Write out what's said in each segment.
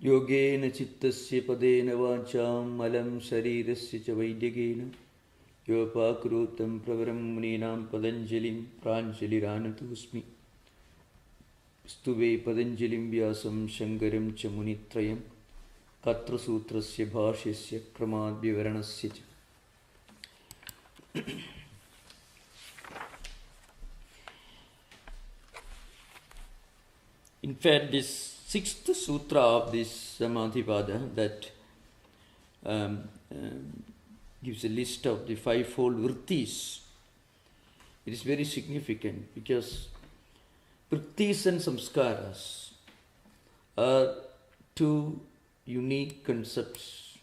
Yogena chittasya padena vacham malam sharirasya cha vaidyagena yopakurutam pravaram muninam padanjalim pranjaliranatosmi stuve padanjalim vyasam shankaram cha munitrayam tatra sutrasya bhashyasya kramad vivaranasya cha. In fact, this sixth sutra of this Samadhipada that gives a list of the fivefold vrittis, it is very significant because vrittis and samskaras are two unique concepts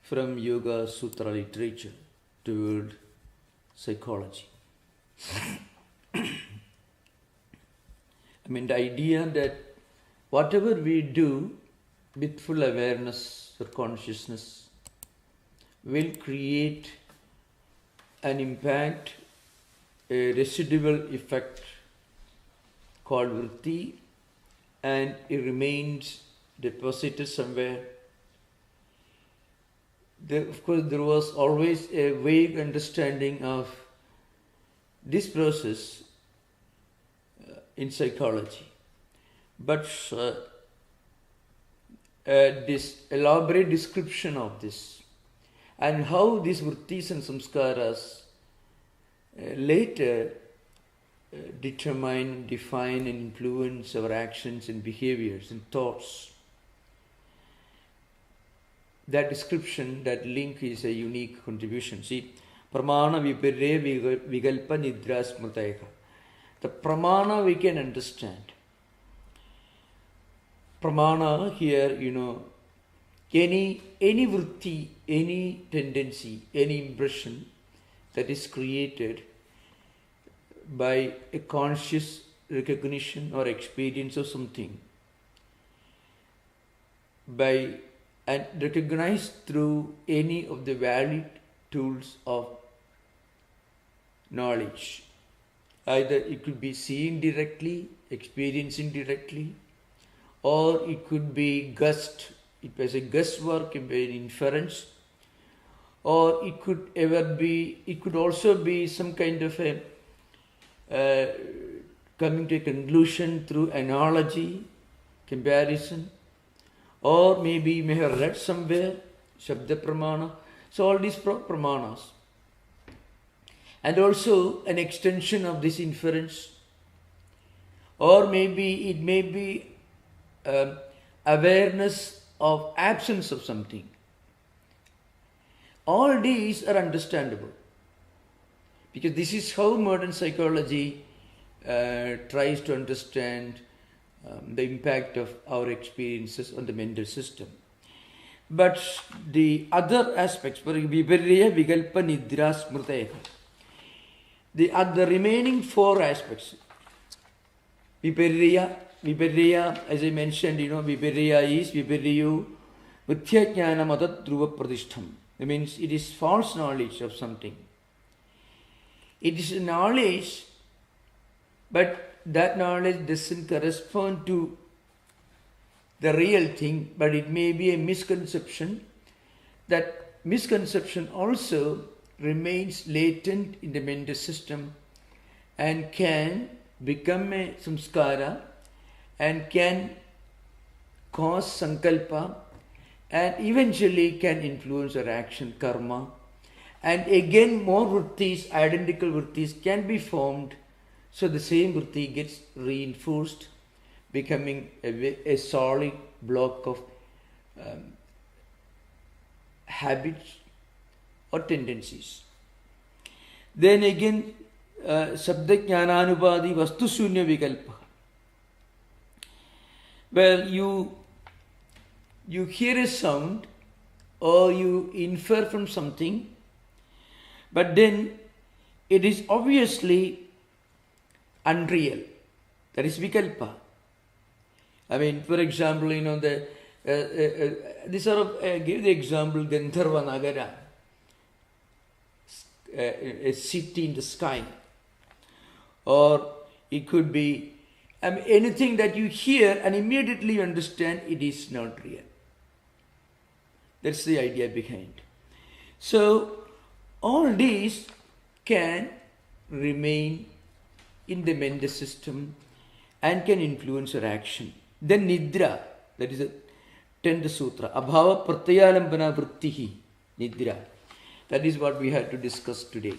from Yoga Sutra literature toward psychology. I mean, the idea that whatever we do with full awareness or consciousness will create an impact, a residual effect called vritti, and it remains deposited somewhere. Of course, there was always a vague understanding of this process in psychology. But this elaborate description of this and how these vrittis and samskaras later determine, define and influence our actions and behaviors and thoughts. That description, that link is a unique contribution. See, pramana vipirre vigalpa nidra smrtayaka. The pramana we can understand. Pramana here, any vritti, any tendency, any impression that is created by a conscious recognition or experience of something, and recognized through any of the valid tools of knowledge. Either it could be seeing directly, experiencing directly, or it could be gust. It was a guesswork, an inference, or it could also be some kind of a coming to a conclusion through analogy, comparison, or maybe you may have read somewhere, Shabda Pramana. So all these pramanas. And also an extension of this inference, or maybe it may be awareness of absence of something. All these are understandable because this is how modern psychology tries to understand the impact of our experiences on the mental system. But the other aspects, for viparya, vigalpa, nidra, smrtayaka, the remaining four aspects, viparya, as I mentioned, viparya is viparyu mithya jnana mata dhruva pradishtham. That means it is false knowledge of something. It is a knowledge, but that knowledge doesn't correspond to the real thing, but it may be a misconception. That misconception also remains latent in the mental system and can become a samskara and can cause sankalpa and eventually can influence our action, karma. And again, more vrittis, identical vrittis can be formed, so the same vritti gets reinforced, becoming a solid block of habits or tendencies. Then again, Sabda Jnananubadi Vastu Shunya Vikalpa. Well, you hear a sound or you infer from something, but then it is obviously unreal. That is Vikalpa. I mean, for example, this sort of give the example Gandharva Nagara, a city in the sky, or it could be anything that you hear and immediately you understand it is not real. That's the idea behind. So all these can remain in the mental system and can influence your action. Then nidra, that is the 10th sutra, abhava pratyalambana vrittihi, nidra. That is what we had to discuss today,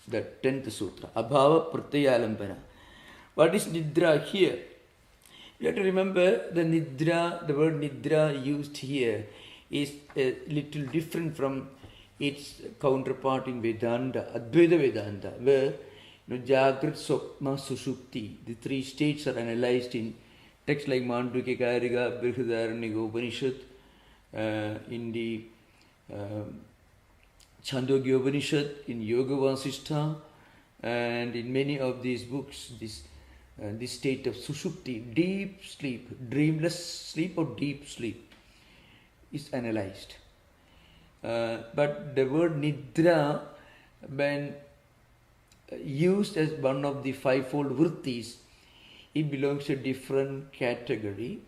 the 10th sutra, abhava pratyalambana. What is nidra here? You have to remember the nidra, the word nidra used here is a little different from its counterpart in Vedanta, Advaita Vedanta, where Jagrat, Swapna, Sushupti, the three states are analyzed in texts like Mandukya Karika, Brihadaranyaka Upanishad, in the Chandogya Upanishad, in Yoga Vasishtha, and in many of these books, this state of Sushupti, deep sleep, dreamless sleep or deep sleep, is analyzed. But the word nidra, when used as one of the fivefold vrittis, it belongs to a different category.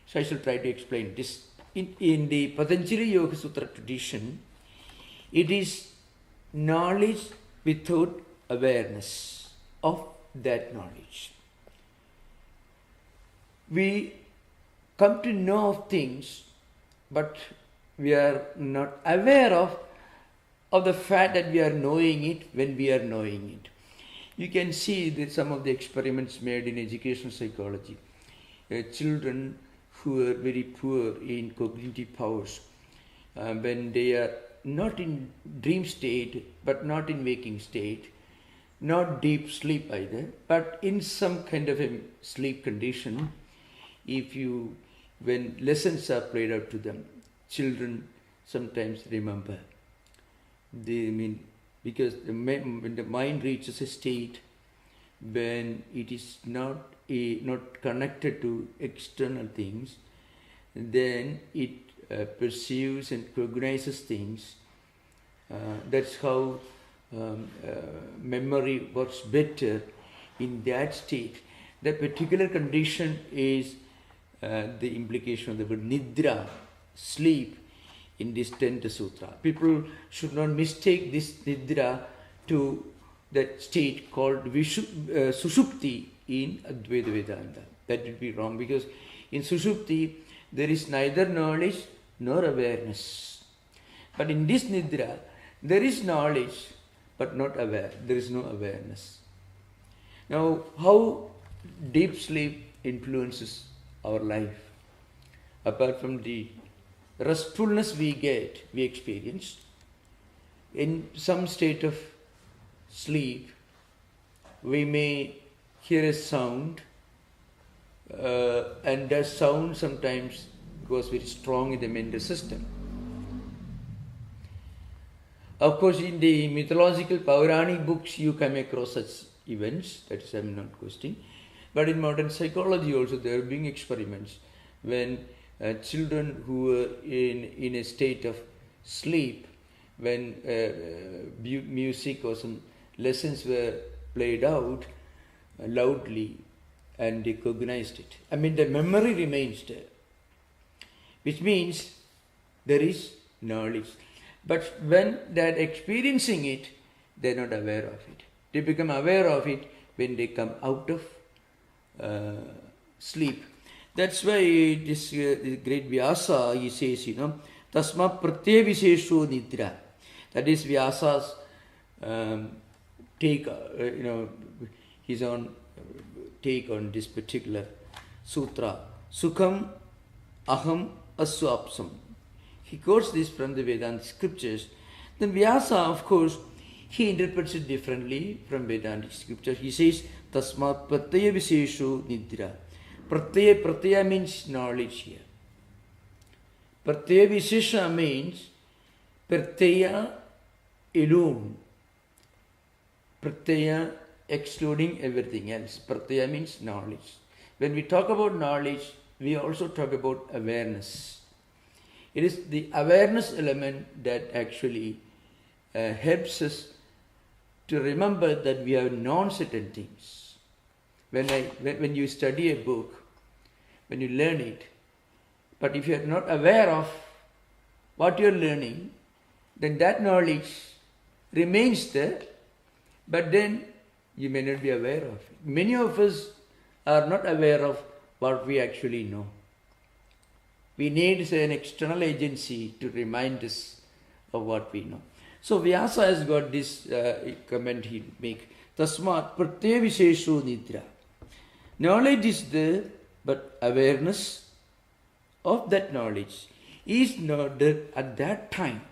So I shall try to explain this. In the Patanjali Yoga Sutra tradition, it is knowledge without awareness of that knowledge. We come to know of things, but we are not aware of the fact that we are knowing it when we are knowing it. You can see some of the experiments made in educational psychology. Children who are very poor in cognitive powers, when they are not in dream state, but not in waking state, not deep sleep either, but in some kind of a sleep condition, when lessons are played out to them, children sometimes remember. Because when the mind reaches a state when it is not connected to external things, then it perceives and cognizes things. That's how memory works better in that state. That particular condition is the implication of the word nidra, sleep, in this 10th sutra. People should not mistake this nidra to that state called sushupti in Advaita Vedanta. That would be wrong, because in sushupti there is neither knowledge nor awareness. But in this nidra there is knowledge but not aware. There is no awareness. Now, how deep sleep influences our life? Apart from the restfulness we experience, in some state of sleep, we may hear a sound, and that sound sometimes goes very strong in the mental system. Of course, in the mythological Pauranic books, you come across such events, that is, I'm not questioning. But in modern psychology also, there are being experiments when children who are in a state of sleep, when music or some lessons were played out loudly and they cognized it. The memory remains there, which means there is knowledge. But when they are experiencing it, they are not aware of it. They become aware of it when they come out of sleep. That's why this great Vyasa, he says, Tasma Pratyaya Vishesho Nidra. That is Vyasa's take, his own take on this particular sutra. Sukham Aham Aswapsam. He quotes this from the Vedanta scriptures. Then Vyasa, of course, he interprets it differently from Vedanta scriptures. He says, Tasma Pratyaya Vishesho Nidra. Pratyaya means knowledge here. Pratyaya Vishesha means Pratyaya alone. Pratyaya excluding everything else. Pratyaya means knowledge. When we talk about knowledge, we also talk about awareness. It is the awareness element that actually helps us to remember that we have known certain things. when you study a book, when you learn it, but if you are not aware of what you are learning, then that knowledge remains there, but then you may not be aware of it. Many of us are not aware of what we actually know. We need an external agency to remind us of what we know. So Vyasa has got this comment he make. Tasmat pratyaya vishesho nidra. Knowledge is there, but awareness of that knowledge is not there at that time.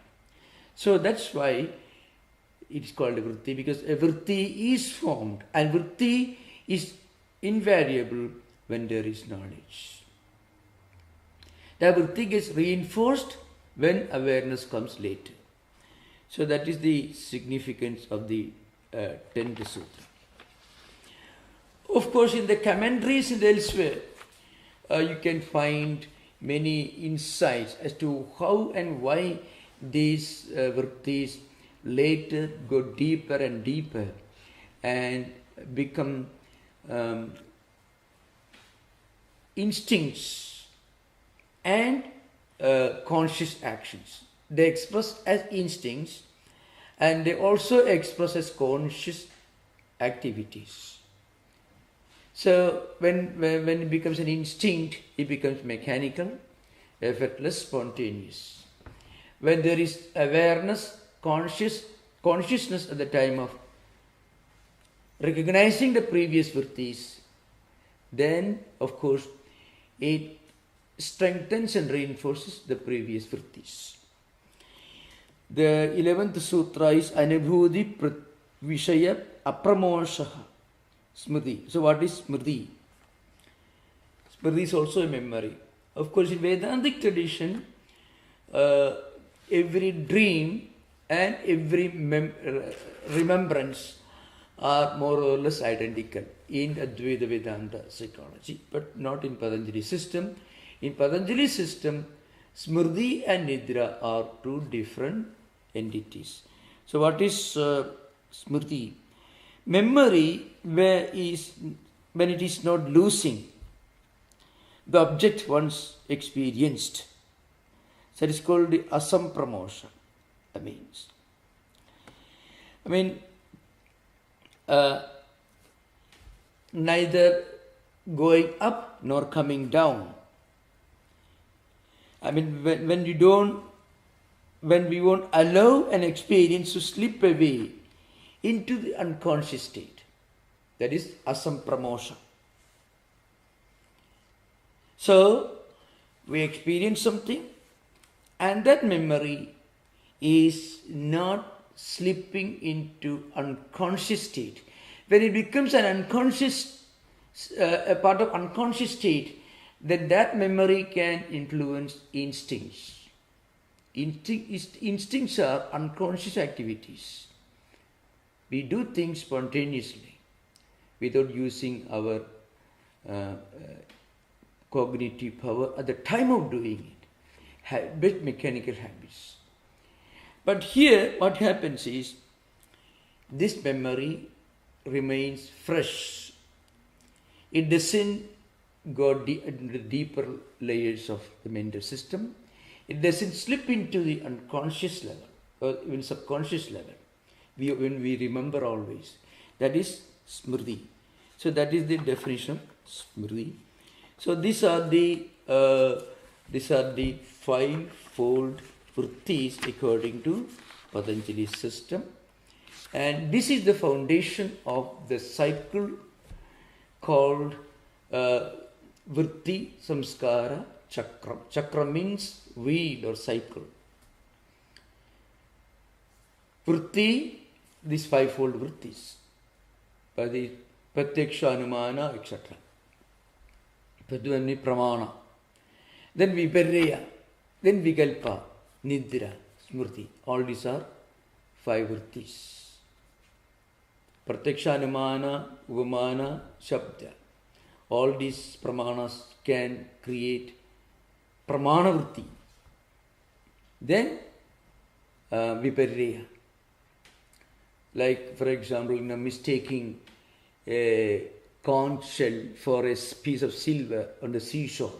So that's why it is called a vritti, because a vritti is formed, and vritti is invariable when there is knowledge. The vritti gets reinforced when awareness comes later. So that is the significance of the 10th sutra. Of course, in the commentaries and elsewhere, you can find many insights as to how and why these vrittis later go deeper and deeper and become instincts and conscious actions. They express as instincts and they also express as conscious activities. So when it becomes an instinct, it becomes mechanical, effortless, spontaneous. When there is awareness, consciousness at the time of recognizing the previous vrittis, then of course it strengthens and reinforces the previous vrittis. The 11th sutra is Anubhuti Vishaya Apramoshaha Smriti. So what is Smriti? Smriti is also a memory. Of course, in Vedantic tradition, every dream and every remembrance are more or less identical in Advaita Vedanta psychology, but not in Patanjali system. In Patanjali system, Smriti and Nidra are two different entities. So what is Smriti? Memory when it is not losing the object once experienced. So it is called the asampramosha. That means, neither going up nor coming down. When we won't allow an experience to slip away into the unconscious state, that is asampramosha. So we experience something and that memory is not slipping into unconscious state. When it becomes an unconscious, a part of unconscious state, then that memory can influence instincts. Instincts are unconscious activities. We do things spontaneously without using our cognitive power at the time of doing it. Mechanical habits. But here what happens is this memory remains fresh. It doesn't go into the deeper layers of the mental system. It doesn't slip into the unconscious level or even subconscious level. When we remember always. That is Smriti. So that is the definition of Smriti. So these are the five-fold vrittis according to Patanjali's system. And this is the foundation of the cycle called vritti samskara chakram. Chakram means wheel or cycle. Vritti, these five-fold vrittis, pratyaksha, anumana, etc. Pradvani, pramana. Then viparya, then vikalpa, nidra, smriti. All these are five vrittis. Pratyaksha, anumana, upamana, shabda. All these pramanas can create pramana vritti. Then viparya. Like, for example, mistaking a conch shell for a piece of silver on the seashore.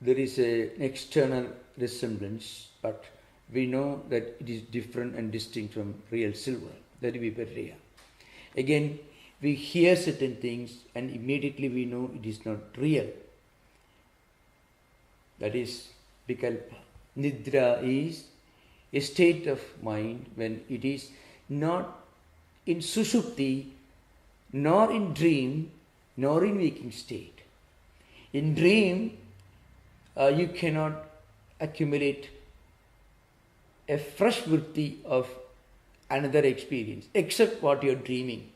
There is an external resemblance, but we know that it is different and distinct from real silver. That will be very rare. Again, we hear certain things and immediately we know it is not real. That is vikalpa. Nidra is a state of mind when it is not in sushupti, nor in dream, nor in waking state. In dream, you cannot accumulate a fresh vritti of another experience, except what you are dreaming.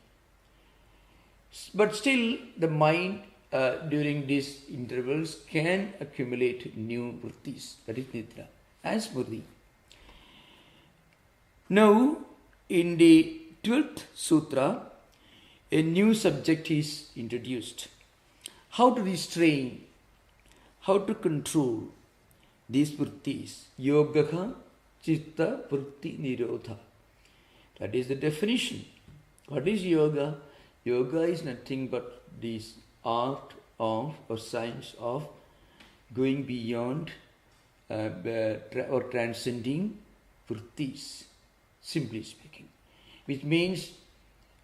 But still, the mind during these intervals can accumulate new vrittis, that is nidra, as smriti. Now, in the 12th sutra, a new subject is introduced. How to restrain, how to control these vrittis. Yogaha chitta vritti nirodha. That is the definition. What is yoga? Yoga is nothing but this art of or science of going beyond or transcending vrittis, simply speaking, which means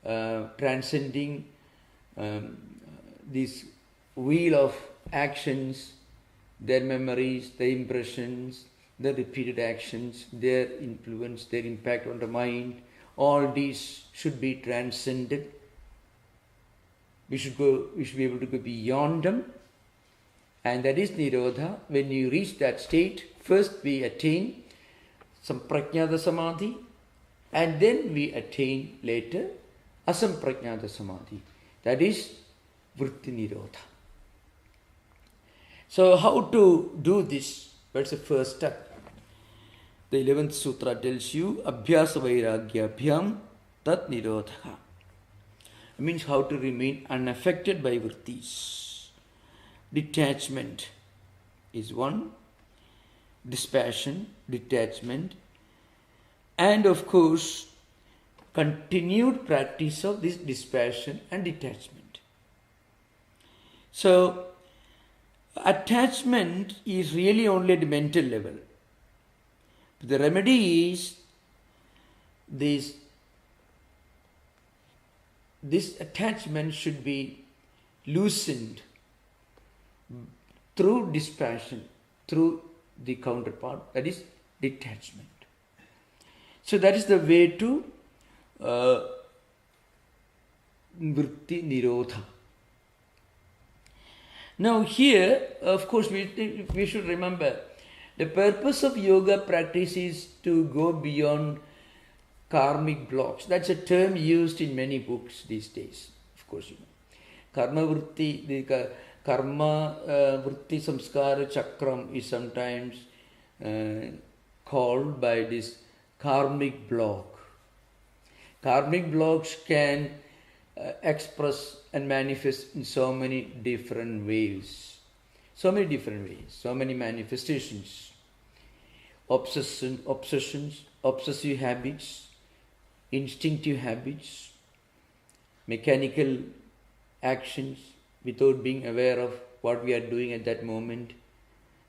transcending this wheel of actions, their memories, their impressions, their repeated actions, their influence, their impact on the mind. All these should be transcended. We should be able to go beyond them, and that is nirodha. When you reach that state, first we attain samprajnata samadhi, and then we attain later asamprajnata samadhi. That is vritti nirodha. So how to do this? That's the first step. The 11th sutra tells you abhyasa vairagyabhyam tat nirodha. It means how to remain unaffected by vrittis. Detachment is one, dispassion, detachment, and of course continued practice of this dispassion and detachment. So attachment is really only at the mental level. The remedy is this attachment should be loosened through dispassion, through the counterpart, that is detachment. So that is the way to vritti nirodha. Now here, of course, we should remember, the purpose of yoga practice is to go beyond karmic blocks. That's a term used in many books these days. Of course, you know. Karma vritti, the karma vritti samskara chakram is sometimes called by this karmic block. Karmic blocks can express and manifest in so many different ways. So many manifestations. Obsessions, obsessive habits, instinctive habits, mechanical actions without being aware of what we are doing at that moment.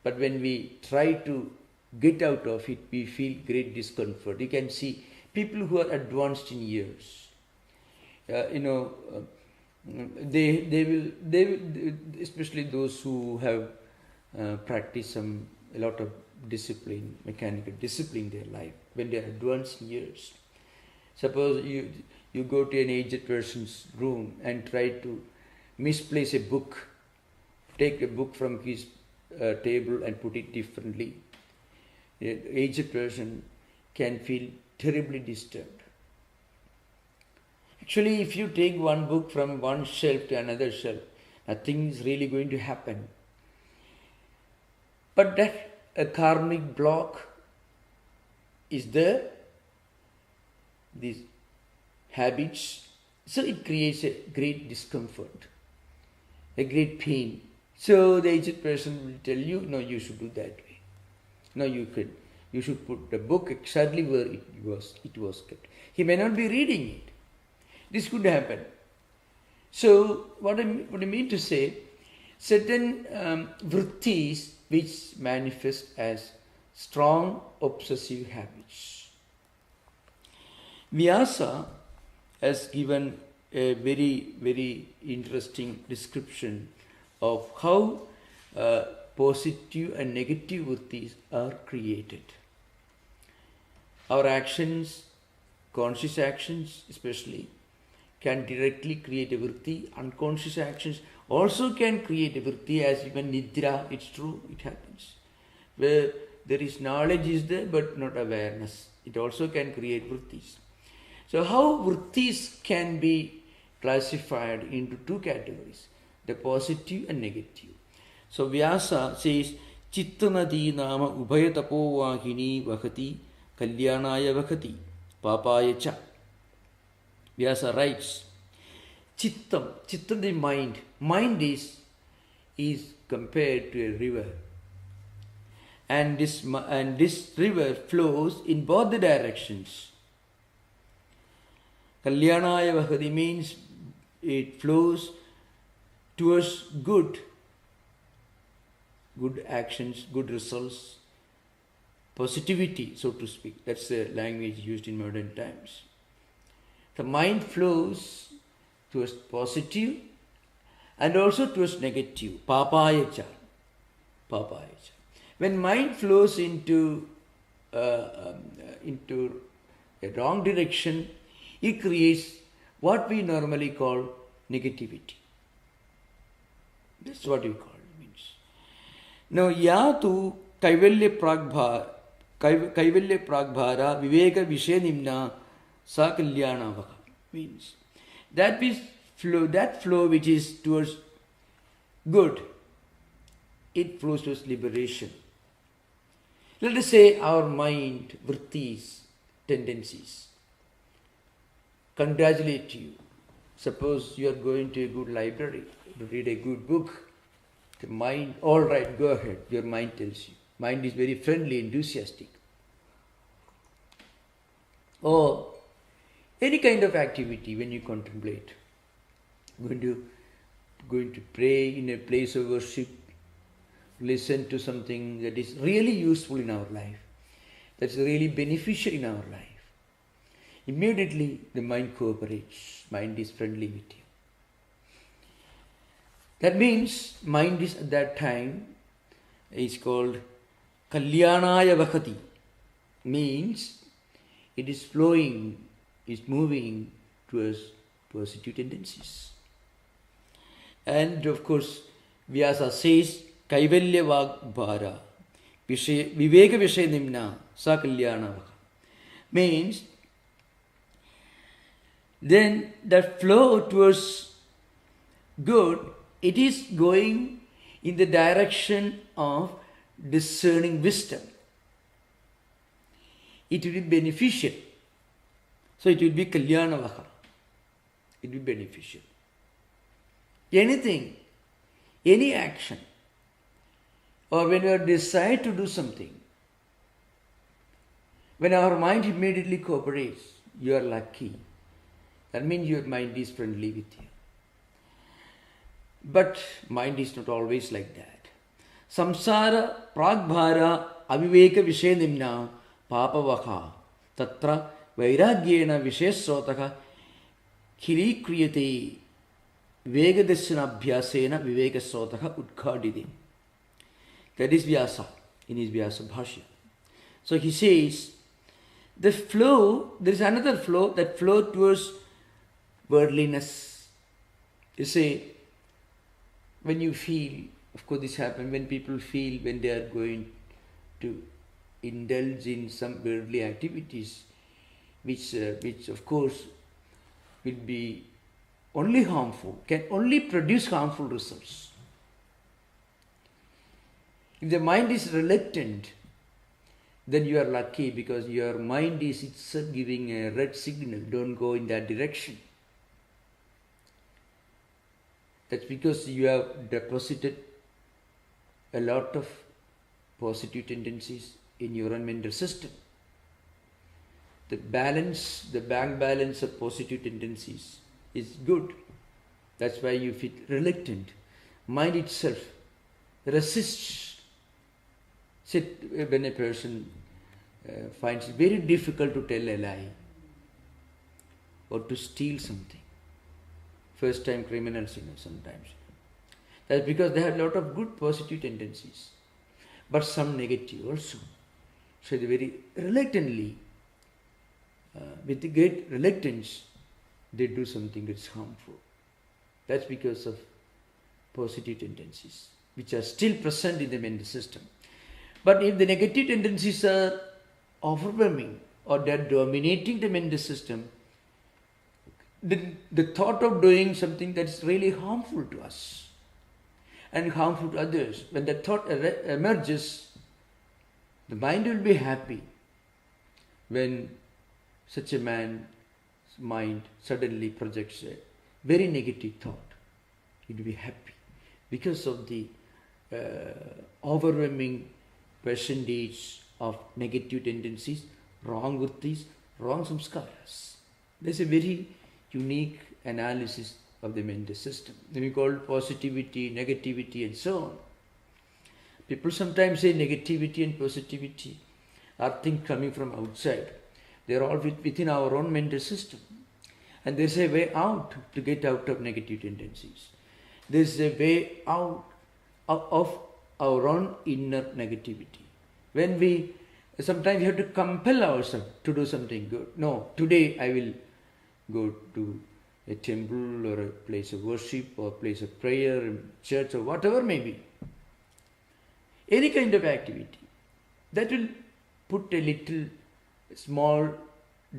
But when we try to get out of it, we feel great discomfort. You can see people who are advanced in years. They will, especially those who have practiced a lot of discipline, mechanical discipline in their life, when they are advanced in years. Suppose you go to an aged person's room and try to misplace a book, take a book from his table and put it differently. The aged person can feel terribly disturbed. Actually, if you take one book from one shelf to another shelf, nothing is really going to happen. But that a karmic block is there, these habits, so it creates a great discomfort, a great pain. So the aged person will tell you, no, you should do that way. No, you should put the book exactly where it was kept. He may not be reading it. This could happen. So what I mean to say, certain vrittis which manifest as strong obsessive habits. Vyasa has given a very, very interesting description of how positive and negative vrittis are created. Our actions, conscious actions especially, can directly create a vritti. Unconscious actions also can create a vritti, as even nidra, it's true, it happens. Where there is knowledge is there but not awareness. It also can create vrittis. So how vrittis can be classified into two categories, the positive and negative. So Vyasa says, Chittanadi nama ubhayatapo vahini vahati kalyanaya vahati papaya cha. Vyasa writes, Chittam, the mind is compared to a river. And this river flows in both the directions. Kalyanaya vahati means it flows towards good actions, good results, positivity, so to speak. That's the language used in modern times. The mind flows towards positive and also towards negative. Papaya cha. When mind flows into a wrong direction, it creates what we normally call negativity. That's what we call it means. Now, yatu kaivalya pragbhara viveka vishenimna sa kalyana vaka means that flow which is towards good, it flows towards liberation. Let us say our mind, vrittis, tendencies, congratulate you. Suppose you are going to a good library to read a good book. The mind, all right, go ahead, your mind tells you. Mind is very friendly, enthusiastic. Or any kind of activity when you contemplate, going to pray in a place of worship, listen to something that is really useful in our life, that's really beneficial in our life. Immediately the mind cooperates, mind is friendly with you. That means mind is at that time is called Kalyanaya Vakati, means it is flowing, is moving towards positive tendencies. And of course, Vyasa says, Kaivalya Vagbhara, Viveka Vishay Nimna, Sa Kalyana Vaka. Means, then that flow towards good, it is going in the direction of discerning wisdom. It will be beneficial. So it will be Kalyana Vaka. It will be beneficial. Anything, any action, or when we decide to do something, when our mind immediately cooperates, you are lucky. That means your mind is friendly with you. But mind is not always like that. Samsara pragbhara aviveka vishenimna papavakha tatra vairagyena vishesrotaka khili kriyate vegadasana abhyasena vivekasrotaka udghadide. That is Vyasa in his Vyasa Bhashya. So he says, the flow, there is another flow, that flow towards worldliness. You say, when you feel, of course this happens when people feel when they are going to indulge in some worldly activities, which of course will be only harmful, can only produce harmful results. If the mind is reluctant, then you are lucky because your mind is itself giving a red signal, don't go in that direction. That's because you have deposited a lot of positive tendencies in your own mental system. The bank balance of positive tendencies is good. That's why you feel reluctant. Mind itself resists. When a person finds it very difficult to tell a lie or to steal something. First time criminals, sometimes. That's because they have a lot of good positive tendencies, but some negative also. So they very reluctantly, with great reluctance, they do something that's harmful. That's because of positive tendencies, which are still present in the mental system. But if the negative tendencies are overwhelming or they're dominating the mental system, then the thought of doing something that's really harmful to us and harmful to others, when that thought emerges, the mind will be happy when such a man's mind suddenly projects a very negative thought. It will be happy because of the overwhelming percentage of negative tendencies, wrong vrittis, wrong samskaras. There's a very unique analysis of the mental system. Then we call positivity, negativity, and so on. People sometimes say negativity and positivity are things coming from outside. They are all within our own mental system. And there's a way out to get out of negative tendencies. There's a way out of our own inner negativity. When sometimes we have to compel ourselves to do something good. No, today I will go to a temple or a place of worship or a place of prayer, a church or whatever may be. Any kind of activity. That will put a little small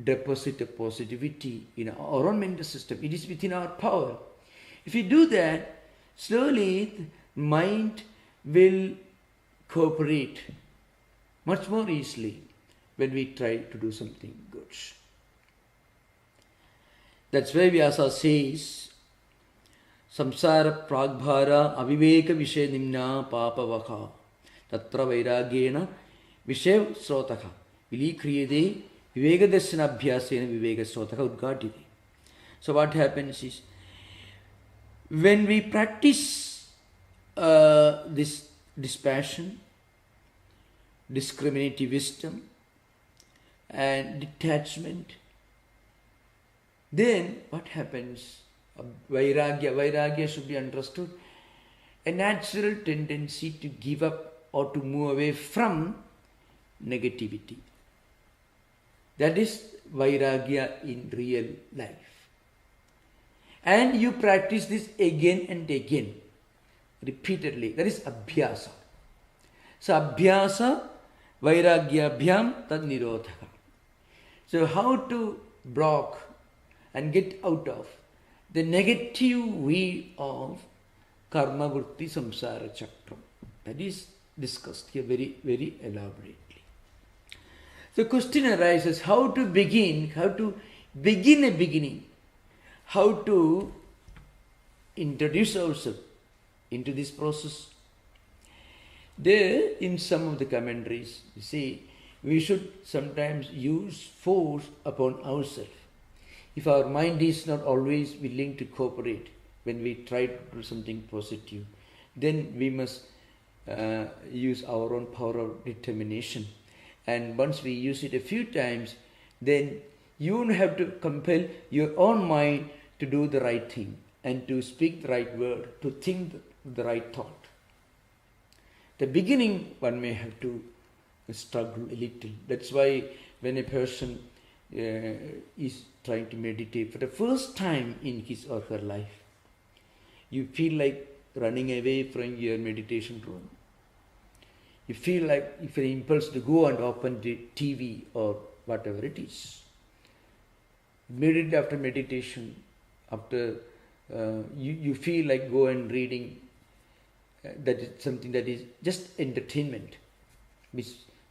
deposit of positivity in our own mental system. It is within our power. If we do that, slowly the mind will cooperate much more easily when we try to do something good. That's why Vyasa says, samsara pragbhara aviveka vishay nimna papavakha tatra vairagyena vishay srotaka vilikriyade viveka darsana abhyasena viveka srotaka udgatite. So what happens is, when we practice this dispassion, discriminative wisdom and detachment, then what happens? Vairagya should be understood. A natural tendency to give up or to move away from negativity. That is Vairagya in real life. And you practice this again and again, repeatedly. That is Abhyasa. So Abhyasa Vairagyabhyam tad nirodhaka. So how to block and get out of the negative wheel of karma vritti samsara chakram. That is discussed here very, very elaborately. The question arises, how to begin a beginning, how to introduce ourselves into this process. There, in some of the commentaries, you see, we should sometimes use force upon ourselves. If our mind is not always willing to cooperate when we try to do something positive, then we must use our own power of determination. And once we use it a few times, then you won't have to compel your own mind to do the right thing and to speak the right word, to think the right thought. The beginning, one may have to struggle a little. That's why when a person is trying to meditate for the first time in his or her life, you feel like running away from your meditation room. You feel like if an impulse to go and open the TV or whatever it is. Immediately after meditation, after you feel like go and reading, that is something that is just entertainment, which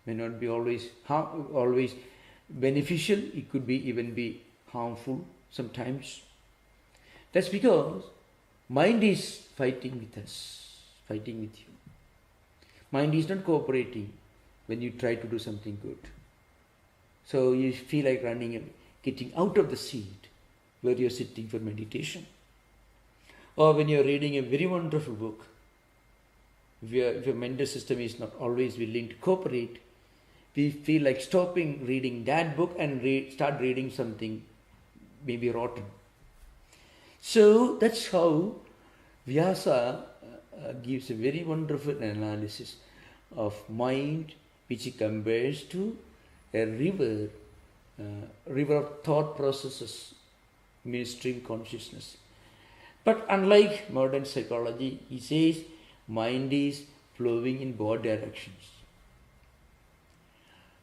may not be always beneficial. It could be even be harmful sometimes. That's because mind is fighting with us, fighting with you. Mind is not cooperating when you try to do something good. So you feel like running and getting out of the seat where you're sitting for meditation. Or when you're reading a very wonderful book, if your mental system is not always willing to cooperate, we feel like stopping reading that book and start reading something maybe rotten. So that's how Vyasa gives a very wonderful analysis of mind, which he compares to a river of thought processes, stream consciousness. But unlike modern psychology, he says mind is flowing in both directions.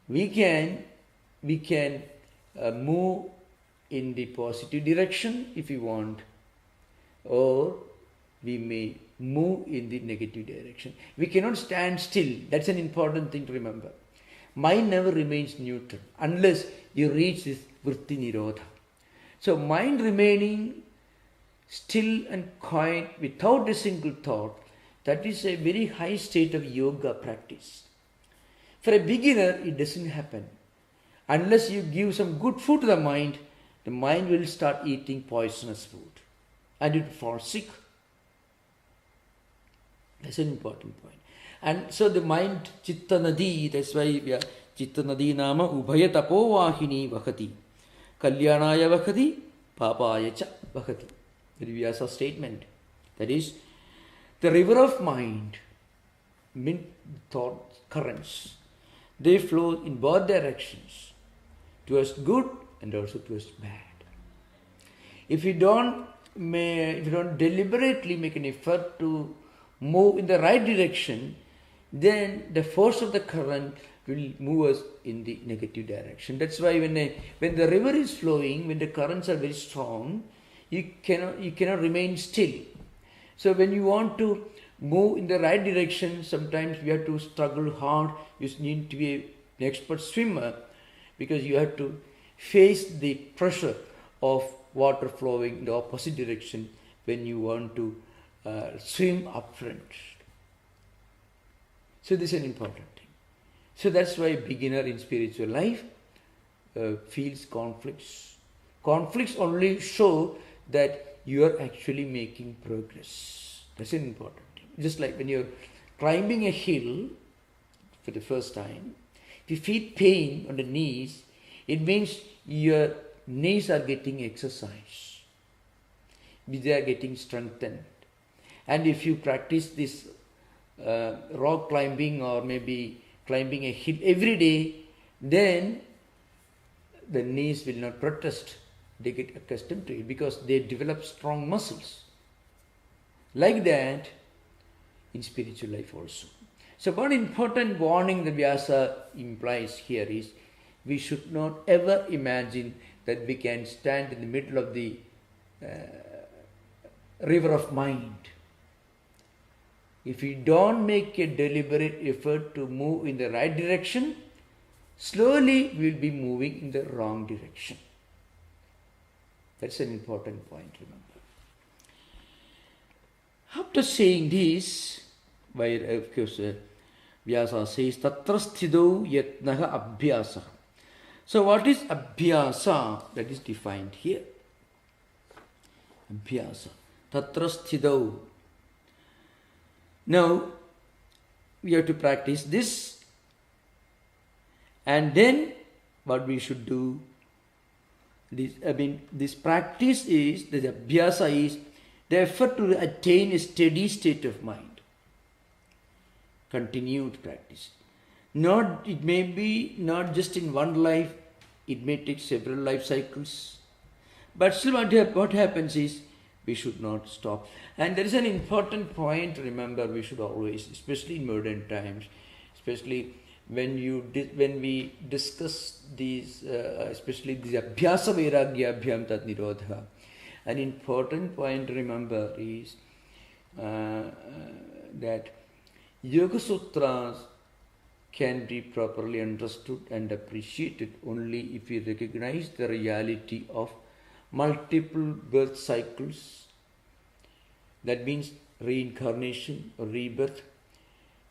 We can move in the positive direction if we want, or we may move in the negative direction. We cannot stand still. That's an important thing to remember. Mind never remains neutral unless you reach this vritti nirodha. So mind remaining still and quiet without a single thought, that is a very high state of yoga practice. For a beginner, it doesn't happen. Unless you give some good food to the mind will start eating poisonous food and it will fall sick. That's an important point. And so the mind, chitta nadi, that's why we are chitta nadi nama ubhaya tapo vahini vakati. Kalyanaya vakati, papaya cha vakati. The Vyasa statement. That is, the river of mind, thought currents, they flow in both directions, towards good and also towards bad. If you don't deliberately make an effort to move in the right direction, then the force of the current will move us in the negative direction. That's why when the river is flowing, when the currents are very strong, you cannot remain still. So when you want to move in the right direction, sometimes you have to struggle hard. You need to be an expert swimmer because you have to face the pressure of water flowing in the opposite direction when you want to swim up front. So this is an important thing. So that's why a beginner in spiritual life feels conflicts. Conflicts only show that you are actually making progress. That's an important thing. Just like when you're climbing a hill for the first time, if you feel pain on the knees, it means your knees are getting exercise. They are getting strengthened. And if you practice this rock climbing or maybe climbing a hill every day, then the knees will not protest. They get accustomed to it because they develop strong muscles. Like that in spiritual life also. So one important warning that Vyasa implies here is we should not ever imagine that we can stand in the middle of the river of mind. If we don't make a deliberate effort to move in the right direction, slowly we will be moving in the wrong direction. That's an important point, remember. After saying this, where of course Vyasa says, Tatra sthido yatnaha abhyasa. So what is abhyasa? That is defined here. Abhyasa. Tatra sthido. Now, we have to practice this, and then what we should do, this practice is, the abhyasa is the effort to attain a steady state of mind. Continued practice. It may be not just in one life, it may take several life cycles. But still what happens is, we should not stop. And there is an important point to remember, we should always, especially in modern times, especially when we discuss these, especially these abhyasa vairagya abhyam tat nirodha, an important point to remember is that Yoga Sutras can be properly understood and appreciated only if we recognize the reality of multiple birth cycles. That means reincarnation or rebirth,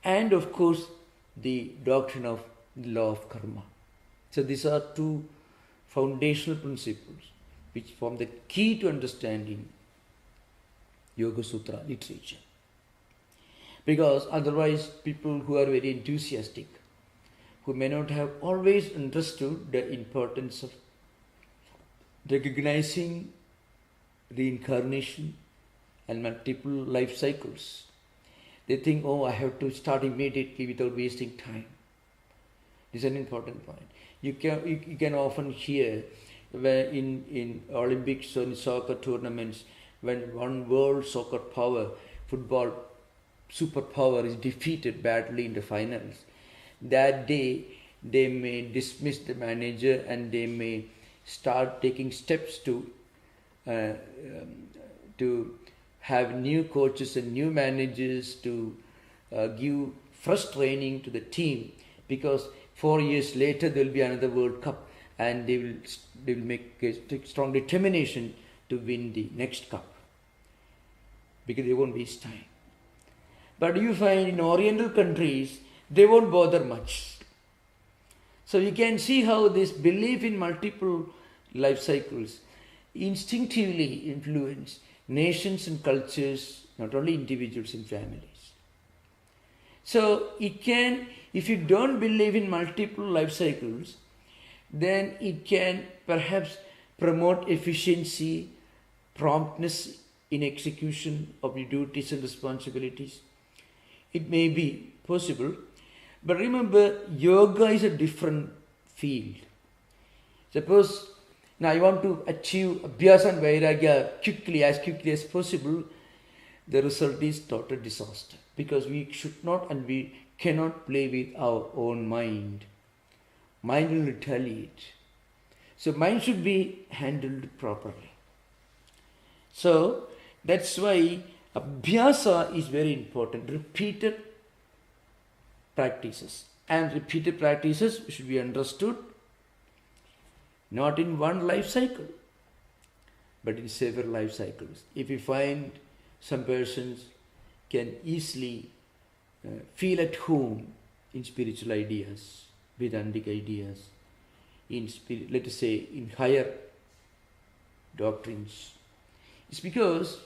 and of course the doctrine of the law of karma. So these are two foundational principles which form the key to understanding Yoga Sutra literature. Because otherwise people who are very enthusiastic, who may not have always understood the importance of recognizing reincarnation and multiple life cycles, they think, oh, I have to start immediately without wasting time. This is an important point. You can often hear where in Olympics or in soccer tournaments, when one world soccer power, football superpower is defeated badly in the finals, that day they may dismiss the manager and they may start taking steps to have new coaches and new managers to give fresh training to the team, because 4 years later there will be another World Cup and they will make a strong determination to win the next cup, because they won't waste time. But you find in Oriental countries, they won't bother much. So you can see how this belief in multiple life cycles instinctively influence nations and cultures, not only individuals and families. So it can, if you don't believe in multiple life cycles, then it can perhaps promote efficiency, promptness in execution of your duties and responsibilities. It may be possible, but remember, yoga is a different field. Suppose now I want to achieve abhyasa and vairagya as quickly as possible, the result is total disaster, because we should not and we cannot play with our own mind. Mind will retaliate. So mind should be handled properly. So that's why abhyasa is very important. Repeated practices. And repeated practices should be understood not in one life cycle, but in several life cycles. If you find some persons can easily feel at home in spiritual ideas, Vedantic ideas, in let us say in higher doctrines, it's because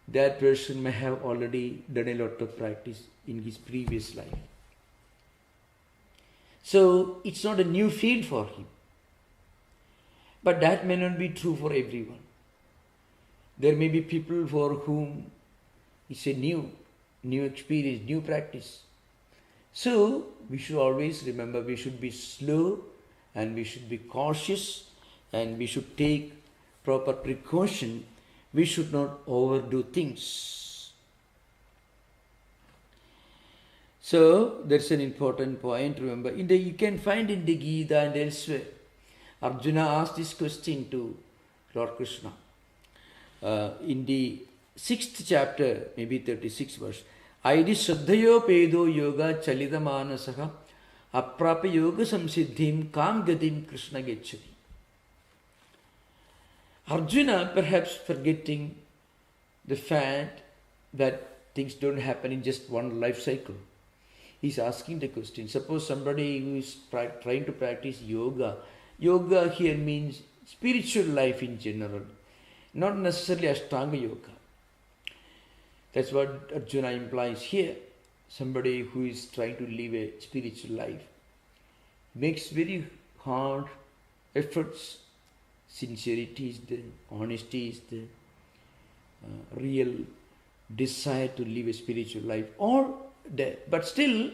that person may have already done a lot of practice in his previous life. So it's not a new field for him. But that may not be true for everyone. There may be people for whom it's a new experience, new practice. So we should always remember, we should be slow and we should be cautious and we should take proper precaution. We should not overdo things. So that's an important point. Remember, you can find in the Gita and elsewhere, Arjuna asked this question to Lord Krishna. In the 6th chapter, maybe 36th verse, Aidi Shraddhayo Pedo Yoga Chalida Manasaha Aprapa Yoga Samsiddhim Kam Gadim Krishna Gechati. Arjuna, perhaps forgetting the fact that things don't happen in just one life cycle, he's asking the question. Suppose somebody who is trying to practice yoga. Yoga here means spiritual life in general, not necessarily Ashtanga Yoga. That's what Arjuna implies here. Somebody who is trying to live a spiritual life makes very hard efforts. Sincerity is there, honesty is there, real desire to live a spiritual life, all there. But still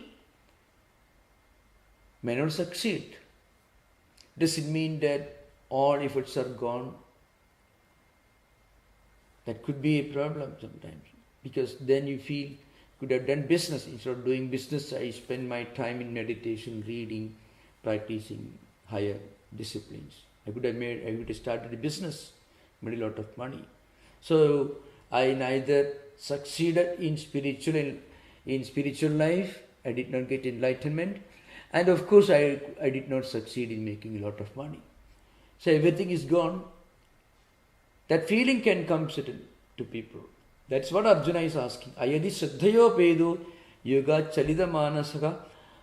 may not succeed. Does it mean that all efforts are gone? That could be a problem sometimes, because then you feel could have done business. Instead of doing business, I spend my time in meditation, reading, practicing higher disciplines. I could have started a business, made a lot of money. So I neither succeeded in spiritual life, I did not get enlightenment, and of course I did not succeed in making a lot of money. So everything is gone. That feeling can come to people. That's what Arjuna is asking. Ayadi Shraddhayo Pedo Yoga Chalida Manasaka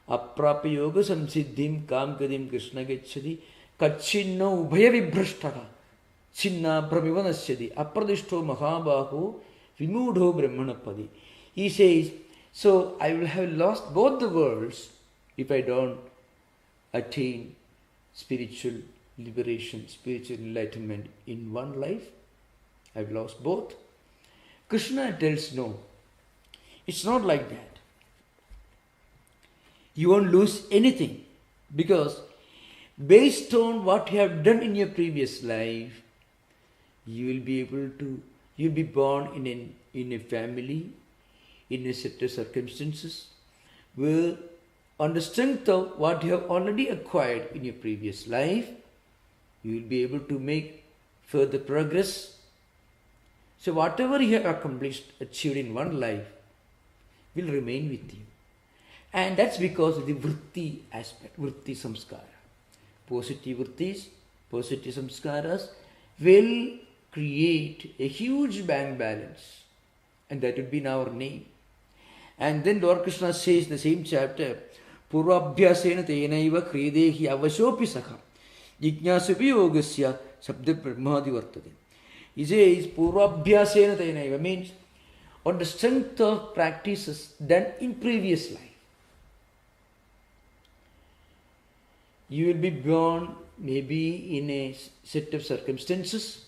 Aprapa Yoga Samsiddhim Kam Gadim Krishna Gechati Kachinno Ubhaya Vibhrashtaka. Chinna Brahmiva Nasyati, Apradishto Mahabaho, Vimudho Brahmanapadi. He says, so I will have lost both the worlds if I don't attain spiritual liberation, spiritual enlightenment in one life. I've lost both. Krishna tells no. It's not like that. You won't lose anything because based on what you have done in your previous life, you'll be born in a family, in a set of circumstances where on the strength of what you have already acquired in your previous life, you will be able to make further progress. So whatever you have accomplished, achieved in one life, will remain with you. And that's because of the vritti aspect, vritti samskara. Positive vrittis, positive samskaras will create a huge bank balance. And that would be in our name. And then Lord Krishna says in the same chapter, Purvabhyasena tenaiva kriyadehi avashopi sakha jignasupi yogasya sabda brahmadi vartade. He says, Purvabhyasena tenaiva means on the strength of practices done in previous life. You will be born maybe in a set of circumstances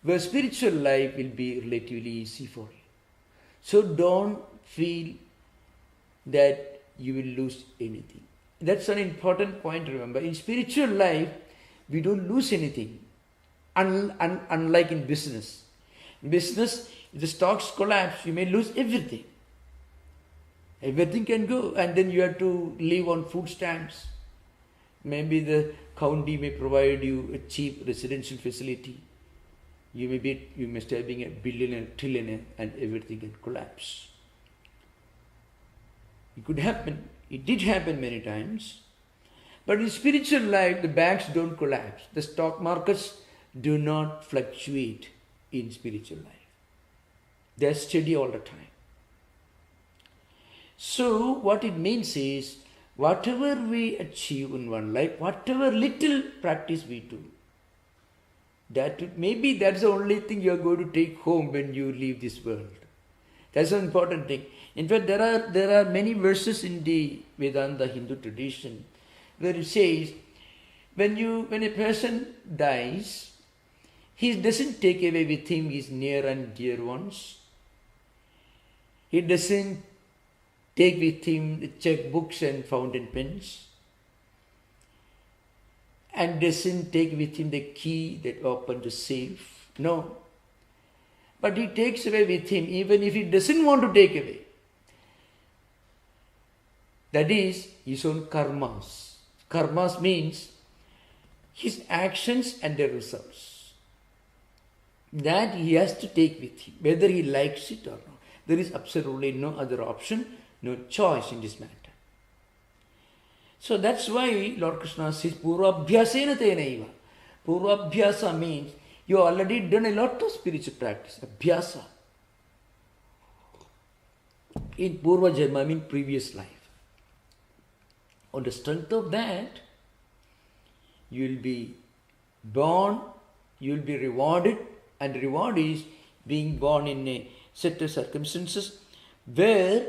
where spiritual life will be relatively easy for you. So don't feel that you will lose anything. That's an important point to remember. In spiritual life, we don't lose anything, unlike in business. In business, if the stocks collapse, you may lose everything. Everything can go, and then you have to live on food stamps. Maybe the county may provide you a cheap residential facility. You may start being a billionaire, trillionaire, and everything can collapse. It could happen. It did happen many times. But in spiritual life, the banks don't collapse. The stock markets do not fluctuate in spiritual life. They're steady all the time. So what it means is, whatever we achieve in one life, whatever little practice we do, maybe that's the only thing you are going to take home when you leave this world. That's an important thing. In fact, there are many verses in the Vedanta Hindu tradition where it says, when a person dies, he doesn't take away with him his near and dear ones. He doesn't take with him the checkbooks and fountain pens, and doesn't take with him the key that opens the safe. No. But he takes away with him, even if he doesn't want to take away. That is his own karmas. Karmas means his actions and their results. That he has to take with him, whether he likes it or not. There is absolutely no other option, no choice in this matter. So that's why Lord Krishna says, Purvabhyasena tenaiva. Purvabhyasa means you already done a lot of spiritual practice. Abhyasa. In Purva Janma, I mean previous life. On the strength of that, you will be born, you will be rewarded, and the reward is being born in a set of circumstances where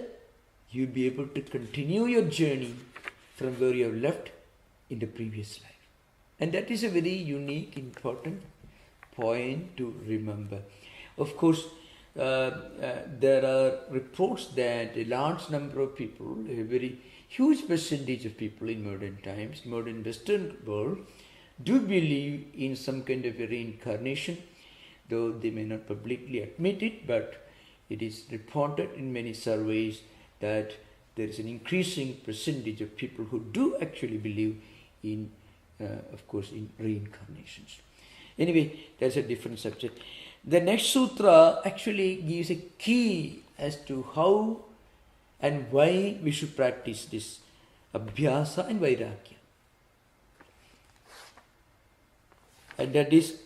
you will be able to continue your journey from where you have left in the previous life. And that is a very unique, important point to remember. Of course, there are reports that a large number of people, a very huge percentage of people in modern times, modern Western world, do believe in some kind of a reincarnation, though they may not publicly admit it, but it is reported in many surveys that there is an increasing percentage of people who do actually believe in, of course, in reincarnations. Anyway, that's a different subject. The next sutra actually gives a key as to how and why we should practice this abhyasa and vairagya. And that is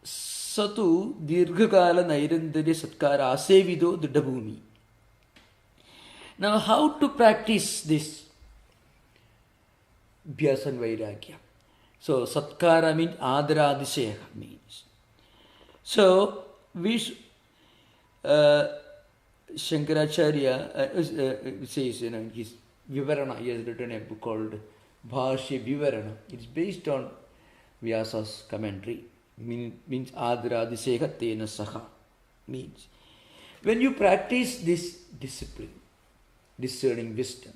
Satu Dirghakala Nairandari Satkara Asevido Dridhabhumi. Now, how to practice this abhyasa and vairagya? So, Satkara means Adara Adisaya means. So, uh, Shankaracharya says, in his Vivarana, he has written a book called Bhashya Vivarana. It's based on Vyasa's commentary. Means Adra Adiseha Tena Saha. Means when you practice this discipline, discerning wisdom,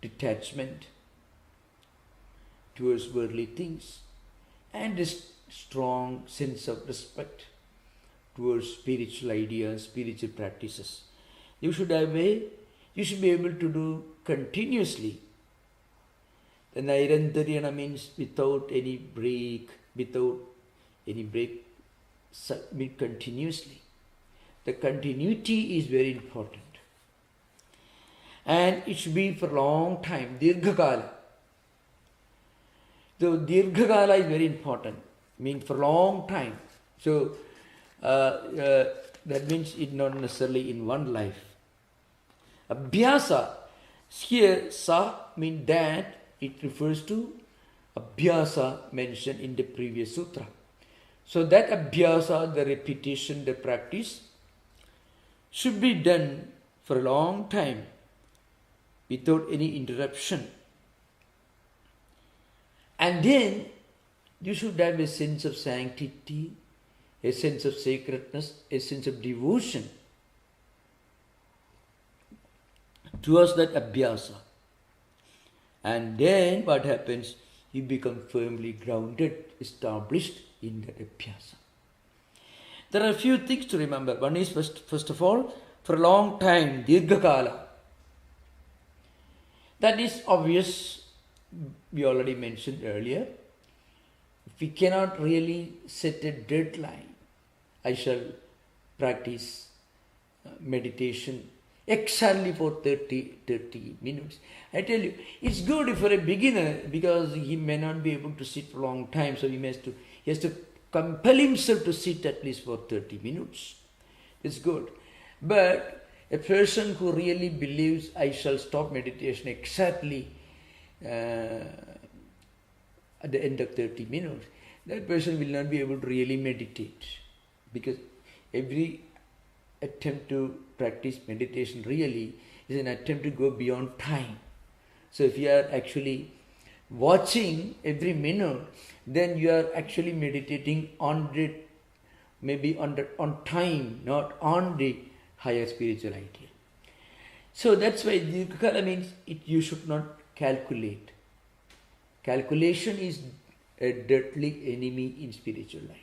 detachment towards worldly things, and this strong sense of respect towards spiritual ideas, spiritual practices, you should be able to do continuously. The Nairantaryana means without any break, mean continuously. The continuity is very important. And it should be for a long time, Dirghakala. So Dirghakala is very important, means for a long time. So that means it not necessarily in one life. Abhyasa, here sa means that, it refers to abhyasa mentioned in the previous sutra. So that abhyasa, the repetition, the practice, should be done for a long time without any interruption. And then you should have a sense of sanctity, a sense of sacredness, a sense of devotion towards that abhyasa. And then what happens? You become firmly grounded, established in that abhyasa. There are a few things to remember. One is, first of all, for a long time, Dirghakala. That is obvious, we already mentioned earlier. If we cannot really set a deadline, I shall practice meditation exactly for 30 minutes. I tell you, it's good for a beginner because he may not be able to sit for a long time, so he has to compel himself to sit at least for 30 minutes. It's good. But a person who really believes I shall stop meditation exactly at the end of 30 minutes, that person will not be able to really meditate, because every attempt to practice meditation really is an attempt to go beyond time. So if you are actually watching every minute, then you are actually meditating on time, not on the higher spiritual idea. So that's why Dirghakala means you should not calculate. Calculation is a deadly enemy in spiritual life.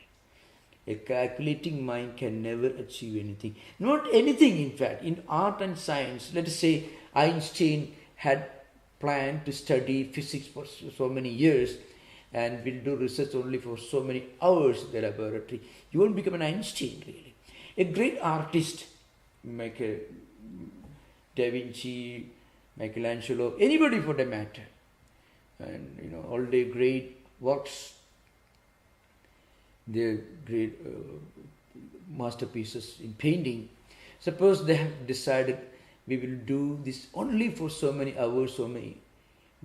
A calculating mind can never achieve anything. Not anything, in fact. In art and science, let us say Einstein had planned to study physics for so many years and will do research only for so many hours in the laboratory. You won't become an Einstein, really. A great artist, like Da Vinci, Michelangelo, anybody for the matter, and all the great works, their great masterpieces in painting. Suppose they have decided we will do this only for so many hours, so many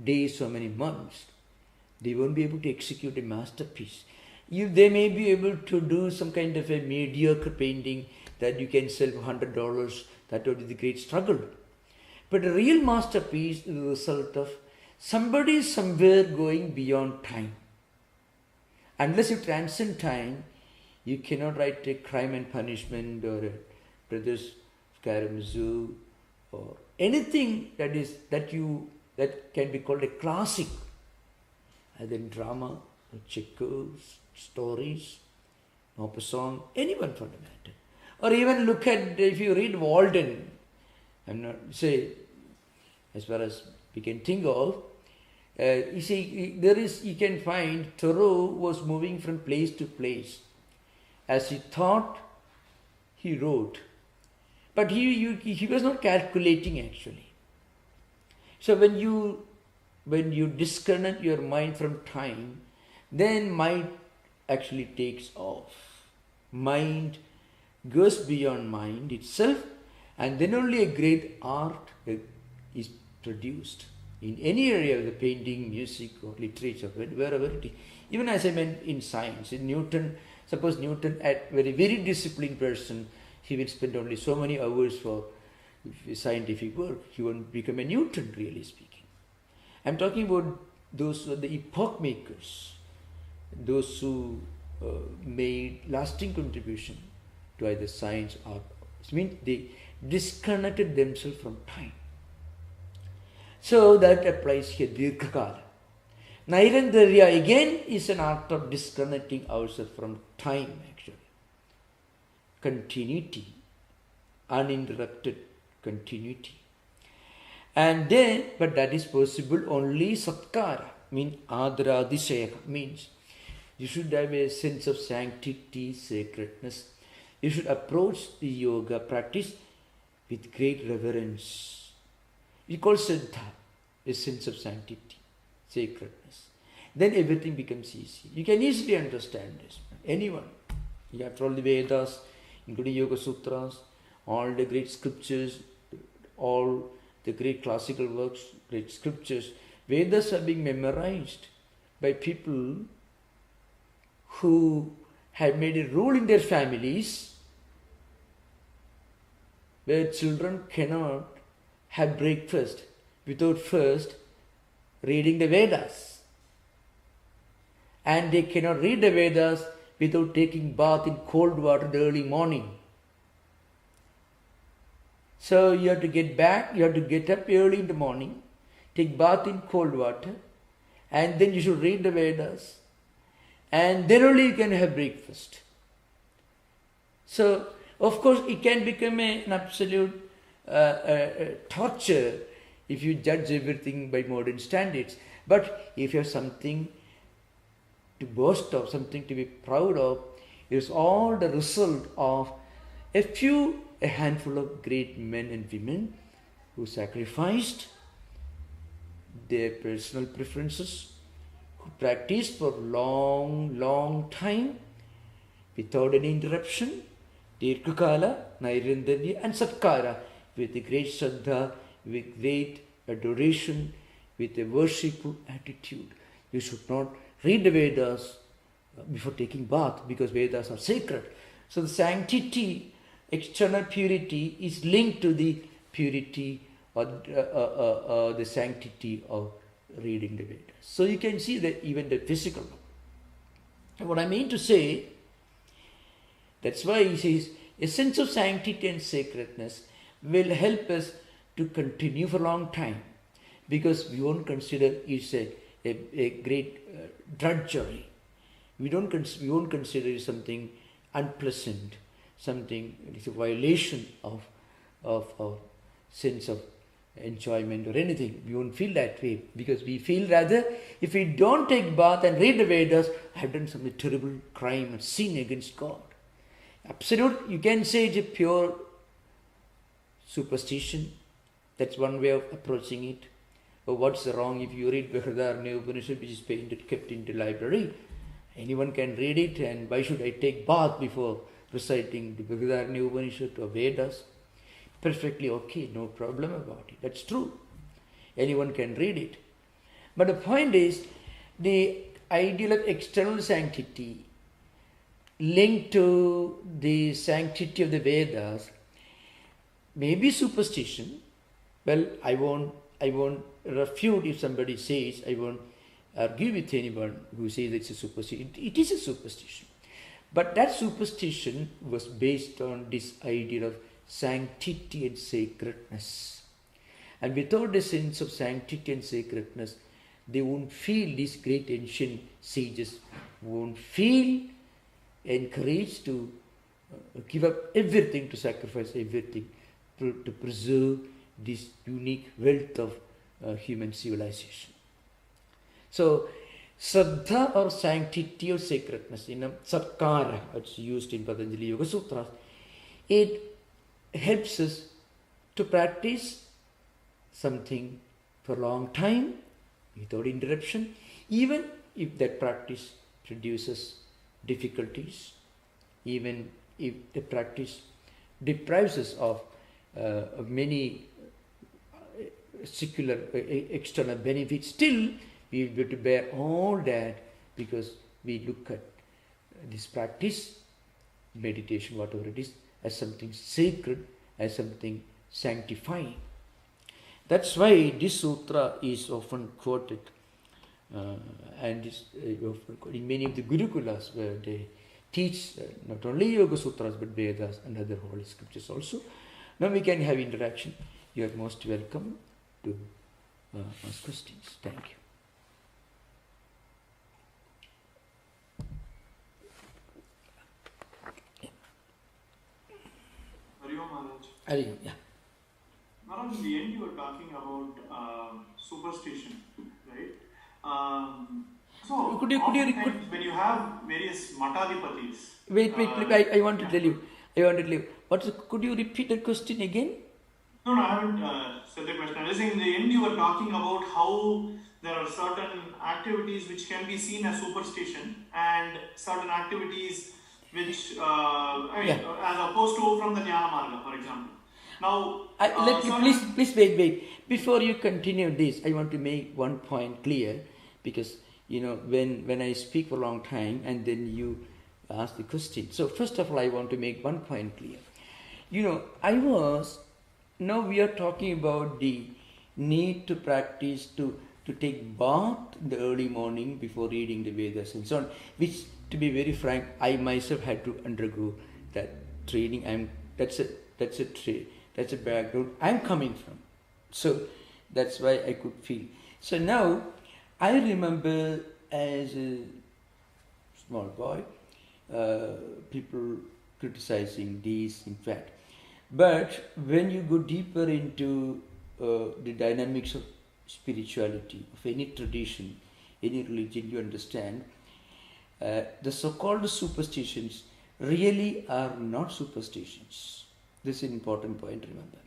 days, so many months. They won't be able to execute a masterpiece. They may be able to do some kind of a mediocre painting that you can sell for $100. That would be the great struggle. But a real masterpiece is the result of somebody somewhere going beyond time. Unless you transcend time, you cannot write a Crime and Punishment or a Brothers Karamazoo or anything that can be called a classic, either in drama, or Chekhov's stories, Maupassant, anyone for the matter. Or even look at, if you read Walden, I'm not say, as far as we can think of, you see, you can find Thoreau was moving from place to place. As he thought, he wrote. But he was not calculating actually. So when you disconnect your mind from time, then mind actually takes off. Mind goes beyond mind itself, and then only a great art is produced. In any area of the painting, music or literature, wherever it is. Even as I meant in science, in Newton Suppose Newton, a very disciplined person, he will spend only so many hours for scientific work. He won't become a Newton, really speaking. I'm talking about those who are the epoch makers, those who made lasting contribution to either science or art. It means they disconnected themselves from time. So that applies here, Dirghakala. Nairantarya again is an art of disconnecting ourselves from time, actually. Continuity, uninterrupted continuity. And then, but that is possible only satkara, means adradishaya, means you should have a sense of sanctity, sacredness. You should approach the yoga practice with great reverence. We call Siddha a sense of sanctity, sacredness. Then everything becomes easy. You can easily understand this. Anyone. After all the Vedas, including Yoga Sutras, all the great scriptures, all the great classical works, great scriptures, Vedas are being memorized by people who have made a rule in their families where children cannot have breakfast without first reading the Vedas. And they cannot read the Vedas without taking bath in cold water in the early morning. So you have to get back, you have to get up early in the morning, take bath in cold water, and then you should read the Vedas, and then only you can have breakfast. So, of course, it can become an absolute torture if you judge everything by modern standards. But if you have something to boast of, something to be proud of, it is all the result of a handful of great men and women who sacrificed their personal preferences, who practiced for long time without any interruption, Dirghakala, Nairantarya and Satkara, with a great Shraddha, with great adoration, with a worshipful attitude. You should not read the Vedas before taking bath, because Vedas are sacred. So the sanctity, external purity is linked to the purity or the sanctity of reading the Vedas. So you can see that even the physical. And what I mean to say, that's why he says a sense of sanctity and sacredness will help us to continue for a long time, because we won't consider it's a great drudgery. We won't consider it something unpleasant, something it's a violation of sense of enjoyment or anything. We won't feel that way, because we feel rather, if we don't take bath and read the Vedas, I have done some terrible crime and sin against God. Absolute, you can say it's a pure superstition. That's one way of approaching it. But what's wrong if you read Brihadaranyaka Upanishad, which is kept in the library? Anyone can read it, and why should I take bath before reciting the Brihadaranyaka Upanishad or Vedas? Perfectly okay, no problem about it. That's true. Anyone can read it. But the point is, the ideal of external sanctity linked to the sanctity of the Vedas may be superstition. Well, I won't refute if somebody says, I won't argue with anyone who says it's a superstition. It is a superstition. But that superstition was based on this idea of sanctity and sacredness. And without a sense of sanctity and sacredness, they won't feel, these great ancient sages won't feel encouraged to give up everything, to sacrifice everything, to preserve this unique wealth of human civilization. So, Shraddha or sanctity or sacredness, Satkara, it's used in Patanjali Yoga Sutras, it helps us to practice something for a long time without interruption, even if that practice produces difficulties, even if the practice deprives us of many secular external benefits, still we will be able to bear all that, because we look at this practice, meditation, whatever it is, as something sacred, as something sanctifying. That's why this sutra is often quoted, and is often quoted in many of the Gurukulas, where they teach not only Yoga Sutras but Vedas and other holy scriptures also. Now we can have interaction. You are most welcome to ask questions. Thank you. Hari Om, yeah. Maharaj, in the end you were talking about superstition, right? So, could you when you have various matadipatis... Wait, I want to tell you. Could you repeat the question again? No, I haven't said the question. I was saying in the end you were talking about how there are certain activities which can be seen as superstition and certain activities which, as opposed to from the Jnana Marga, for example. Now, please wait. Before you continue this, I want to make one point clear, because when I speak for a long time and then you ask the question. So first of all, I want to make one point clear. Now we are talking about the need to practice to take bath in the early morning before reading the Vedas and so on, which, to be very frank, I myself had to undergo that training. That's a background I'm coming from. So that's why I could feel. So now I remember as a small boy, people criticizing these, in fact. But when you go deeper into the dynamics of spirituality, of any tradition, any religion, you understand the so-called superstitions really are not superstitions. This is an important point, remember.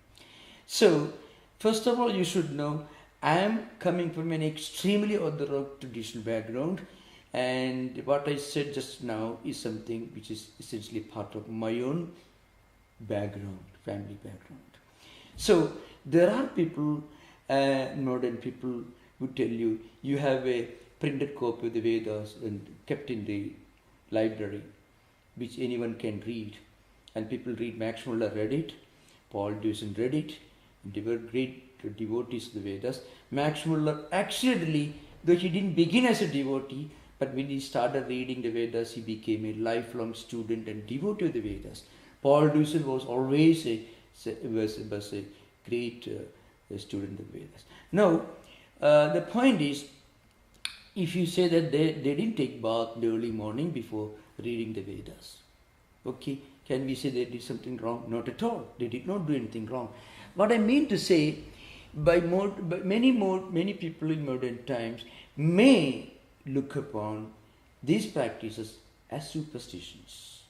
So, first of all, you should know I am coming from an extremely orthodox traditional background, and what I said just now is something which is essentially part of my own background, family background. So, there are people, modern people, who tell you, you have a printed copy of the Vedas and kept in the library, which anyone can read. And people read. Max Muller read it, Paul Deussen read it, they were great devotees of the Vedas. Max Muller actually, though he didn't begin as a devotee, but when he started reading the Vedas, he became a lifelong student and devotee of the Vedas. Paul Deussen was always a great student of Vedas. Now, the point is, if you say that they didn't take bath in the early morning before reading the Vedas, okay, can we say they did something wrong? Not at all. They did not do anything wrong. What I mean to say, many people in modern times may look upon these practices as superstitions.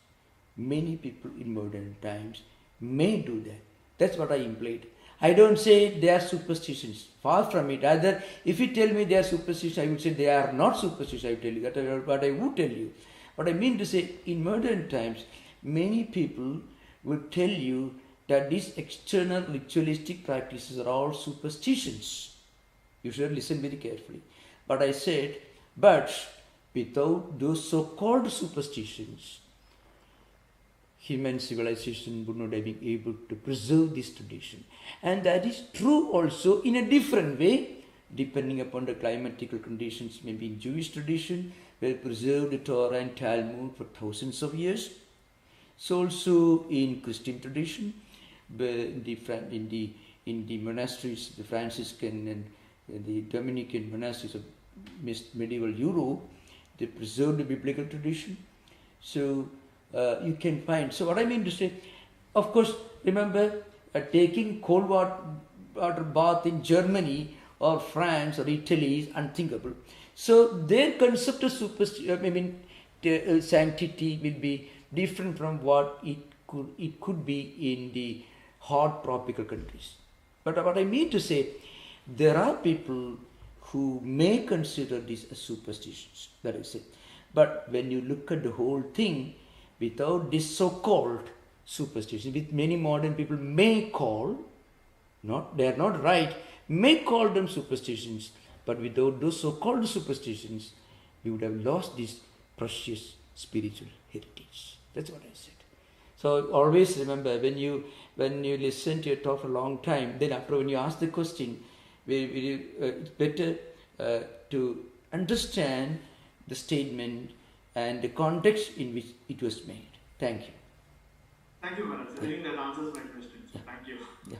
Many people in modern times may do that. That's what I implied. I don't say they are superstitions. Far from it. Either if you tell me they are superstitions, I would say they are not superstitions. I will tell you that. Is what I would tell you. What I mean to say, in modern times, many people will tell you that these external ritualistic practices are all superstitions. You should listen very carefully. But I said, but without those so-called superstitions, human civilization would not have been able to preserve this tradition. And that is true also in a different way, depending upon the climatical conditions. Maybe in Jewish tradition, where preserved the Torah and Talmud for thousands of years. So also in Christian tradition, in the monasteries, the Franciscan and the Dominican monasteries of medieval Europe, they preserved the biblical tradition. So you can find. So what I mean to say, of course, remember taking cold water bath in Germany or France or Italy is unthinkable. So their concept of sanctity will be different from what it could be in the hot tropical countries. But what I mean to say, there are people who may consider this as superstitions, that I say. But when you look at the whole thing, without this so-called superstition, which many modern people may call, they are not right, may call them superstitions, but without those so-called superstitions, we would have lost this precious spiritual heritage. That's what I said. So always remember, when you listen to a talk for a long time, then after when you ask the question, it's better to understand the statement and the context in which it was made. Thank you. Thank you, Maharaj. I think that answers my question. So thank you. Yeah.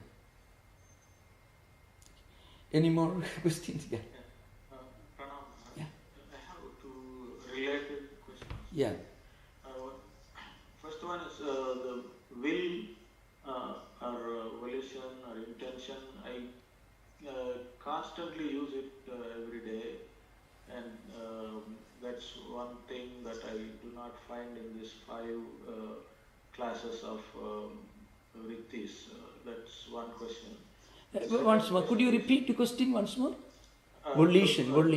Any more questions? Yeah. Pranam, Yeah. I have two related questions. Yeah. First one is the will or volition or intention. I constantly use it every day, and that's one thing that I do not find in these 5 classes of vrittis. That's one question. Once more, could you repeat the question once more? Volition. Will,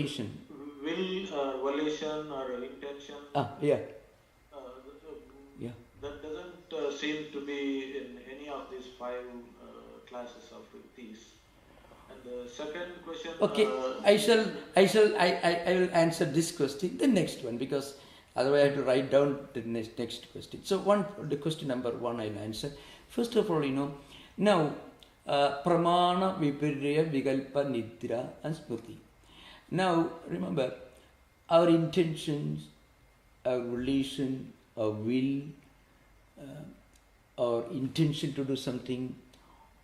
volition or intention. Yeah. Yeah. That doesn't seem to be in any of these 5 classes of vrittis. And the second question. Okay, I will answer this question, the next one, because otherwise I have to write down the next question. So the question number 1 I'll answer. First of all, now pramana, vipirya, vikalpa, nidra and smriti. Now remember, our intentions, our volition, our will, our intention to do something,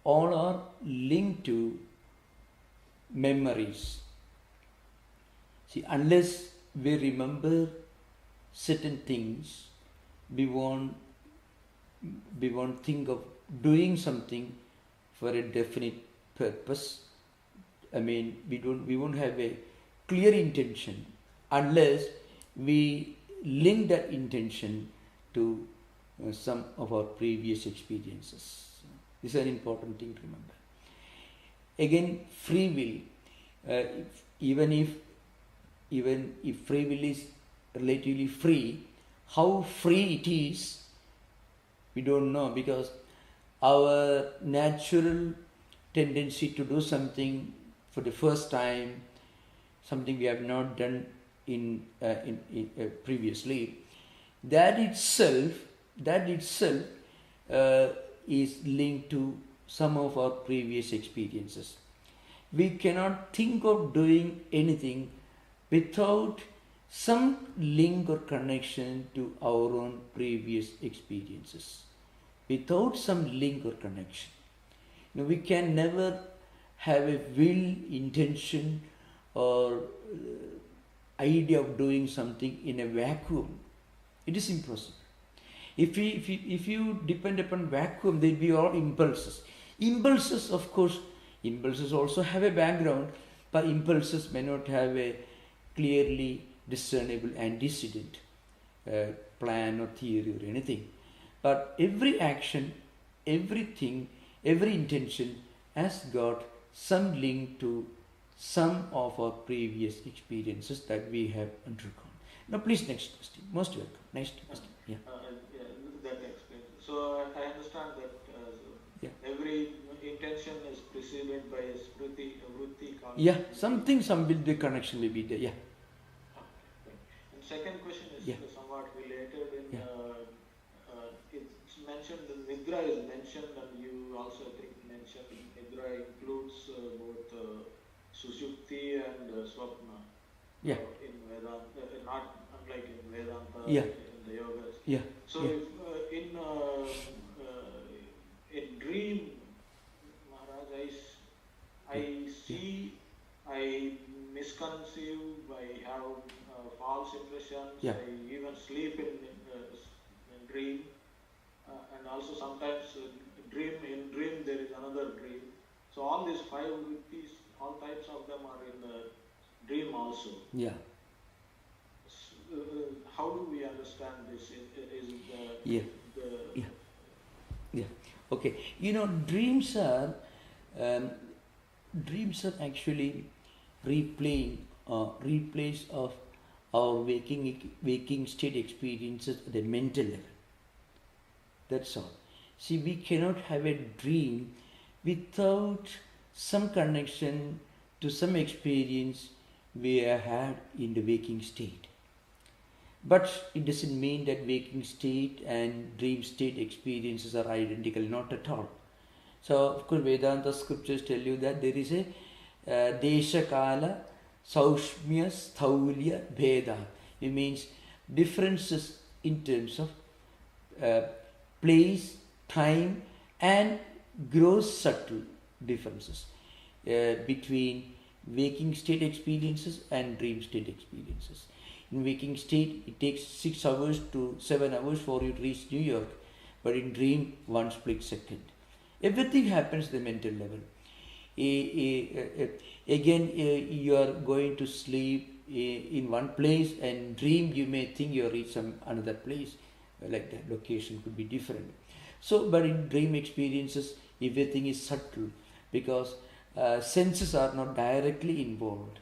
all are linked to memories. See, unless we remember certain things, we won't think of doing something for a definite purpose. I mean, we won't have a clear intention unless we link that intention to some of our previous experiences. This is an important thing to remember. Again, free will, even if free will is relatively free, how free it is, we don't know, because our natural tendency to do something for the first time, something we have not done in previously, that itself is linked to some of our previous experiences. We cannot think of doing anything without some link or connection to our own previous experiences. Without some link or connection, we can never have a will, intention or idea of doing something in a vacuum. It is impossible. If you depend upon vacuum, there will be all impulses. Impulses, of course, impulses also have a background, but impulses may not have a clearly discernible antecedent, plan or theory or anything. But every action, everything, every intention has got some link to some of our previous experiences that we have undergone. Now please, next question. Most welcome. Next question. Yeah. That explains. So I understand that every intention is preceded by a vritti concept. Yeah, some will the connection will be there. Yeah. Okay. And second question is somewhat related. It's mentioned, the nidra is mentioned, and you also mentioned nidra includes both sushupti and swapna. Yeah. In Vedanta, not unlike in Vedanta, Yeah. in the yogas. Yeah. So if in dream, Maharaj, I see, I misconceive, I have false impressions, Yeah. I even sleep in dream, and also sometimes in dream there is another dream. So all these 5 vrittis, all types of them are in the dream also. Yeah. How do we understand this? Is it Yeah. Okay. Dreams are actually replays of our waking state experiences at a mental level. That's all. See, we cannot have a dream without some connection to some experience we have had in the waking state. But it doesn't mean that waking state and dream state experiences are identical, not at all. So, of course, Vedanta scriptures tell you that there is a Desha Kala Saushmya Sthaulya Bheda. It means differences in terms of place, time, and gross subtle differences between waking state experiences and dream state experiences. In waking state, it takes 6 hours to 7 hours for you to reach New York, but in dream, 1 split second. Everything happens at the mental level. Again, you are going to sleep in one place, and dream you may think you reach some another place, like that location could be different. So, but in dream experiences, everything is subtle because senses are not directly involved.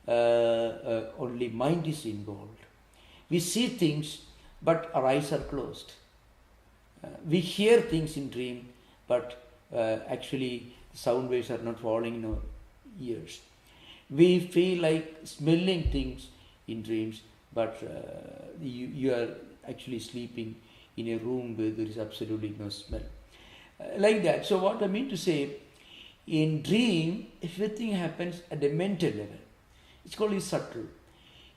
Only mind is involved. We see things, but our eyes are closed. We hear things in dream, but actually sound waves are not falling in our ears. We feel like smelling things in dreams, but you are actually sleeping in a room where there is absolutely no smell. Like that. So what I mean to say, in dream, everything happens at the mental level. It's called subtle.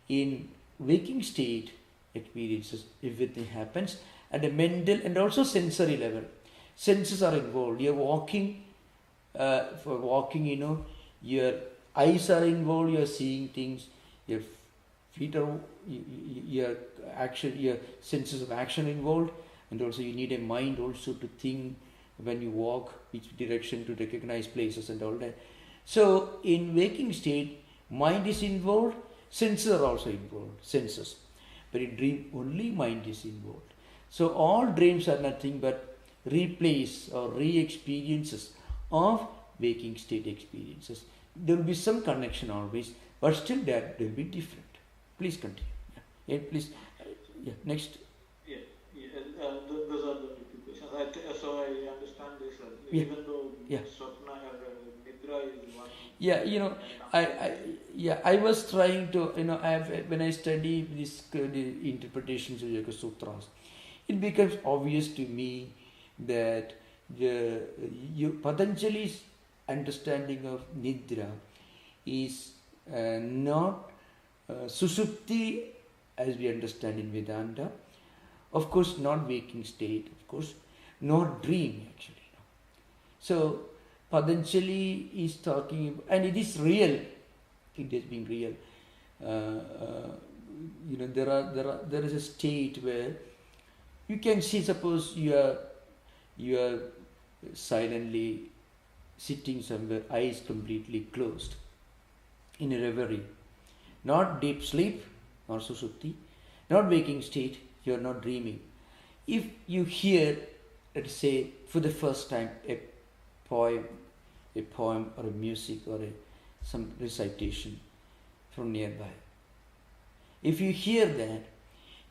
In waking state experiences, everything happens at the mental and also sensory level. Senses are involved. You're walking, for walking, your eyes are involved, you're seeing things, your feet are, your action, your senses of action involved, and also you need a mind also to think when you walk, which direction to recognize places and all that. So in waking state, mind is involved, senses are also involved, senses. But in dream, only mind is involved. So all dreams are nothing but replays or re-experiences of waking state experiences. There will be some connection always, but still that will be different. Please continue. Yeah, please. Next. Those are the two questions. So I understand this. Even though Swapna or Nidra is one. I was trying to, when I study the interpretations of Yoga Sutras, it becomes obvious to me that Patanjali's understanding of nidra is not susupti as we understand in Vedanta, of course not waking state, of course not dream actually. So Patanjali is talking, and it is real, it has been real. There is a state where you can see, suppose you are silently sitting somewhere, eyes completely closed, in a reverie, not deep sleep, not susupti, not waking state, you are not dreaming. If you hear, let's say, for the first time, a poem or a music or some recitation from nearby, if you hear that,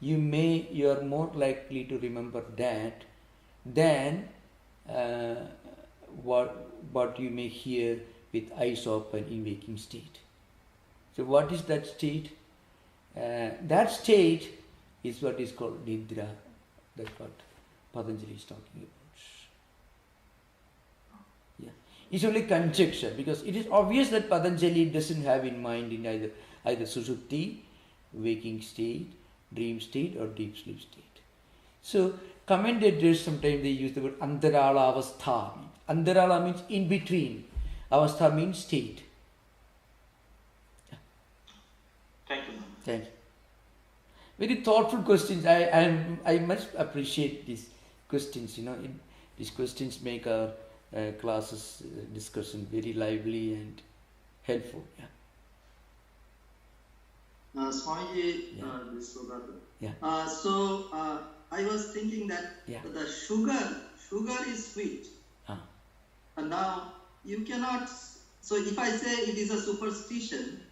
you are more likely to remember that than what you may hear with eyes open in waking state. So what is that state? That state is what is called nidra. That's what Patanjali is talking about. Yeah, it's only conjecture because it is obvious that Patanjali doesn't have in mind in either susupti, waking state, dream state, or deep sleep state. So commentators sometimes they use the word antarala avastha. Antarala means in between. Avastha means state. Thank you. Thank you. Very thoughtful questions. I much appreciate these questions. These questions make our classes discussion very lively and helpful. Yeah. Swamiji, this is Sugata. Yeah. I was thinking that the sugar is sweet. And now you cannot. So if I say it is a superstition,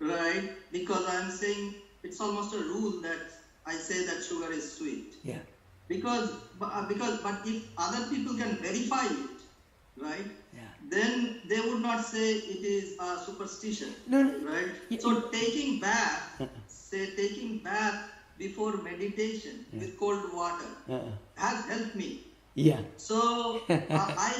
right? Because I am saying it's almost a rule that I say that sugar is sweet. Yeah. But if other people can verify it, right? Yeah. Then they would not say it is a superstition. No. Right? So taking back say taking bath before meditation with cold water has helped me. Yeah. So I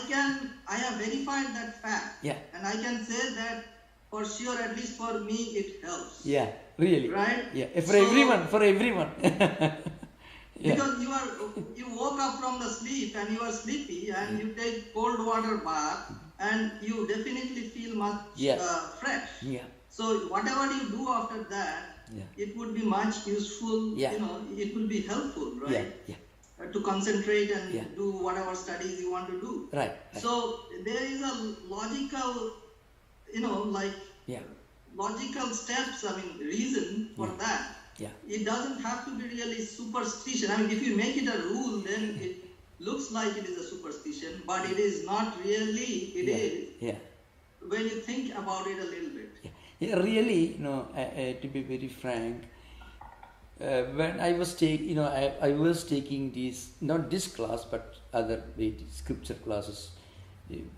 have verified that fact. Yeah. And I can say that for sure, at least for me, it helps. Yeah, really. Right? Yeah, for everyone. Yeah. Because you woke up from the sleep and you are sleepy and you take cold water bath and you definitely feel much fresh. Yeah. So whatever you do after that, it would be much useful. Yeah. It will be helpful, right? Yeah. To concentrate and do whatever studies you want to do. Right. So there is a logical, logical steps, reason for that. Yeah. It doesn't have to be really superstition. If you make it a rule, then it looks like it is a superstition, but it is not really. It is. Yeah. When you think about it a little bit. Yeah, really, to be very frank, when I was I was taking these, not this class, but other scripture classes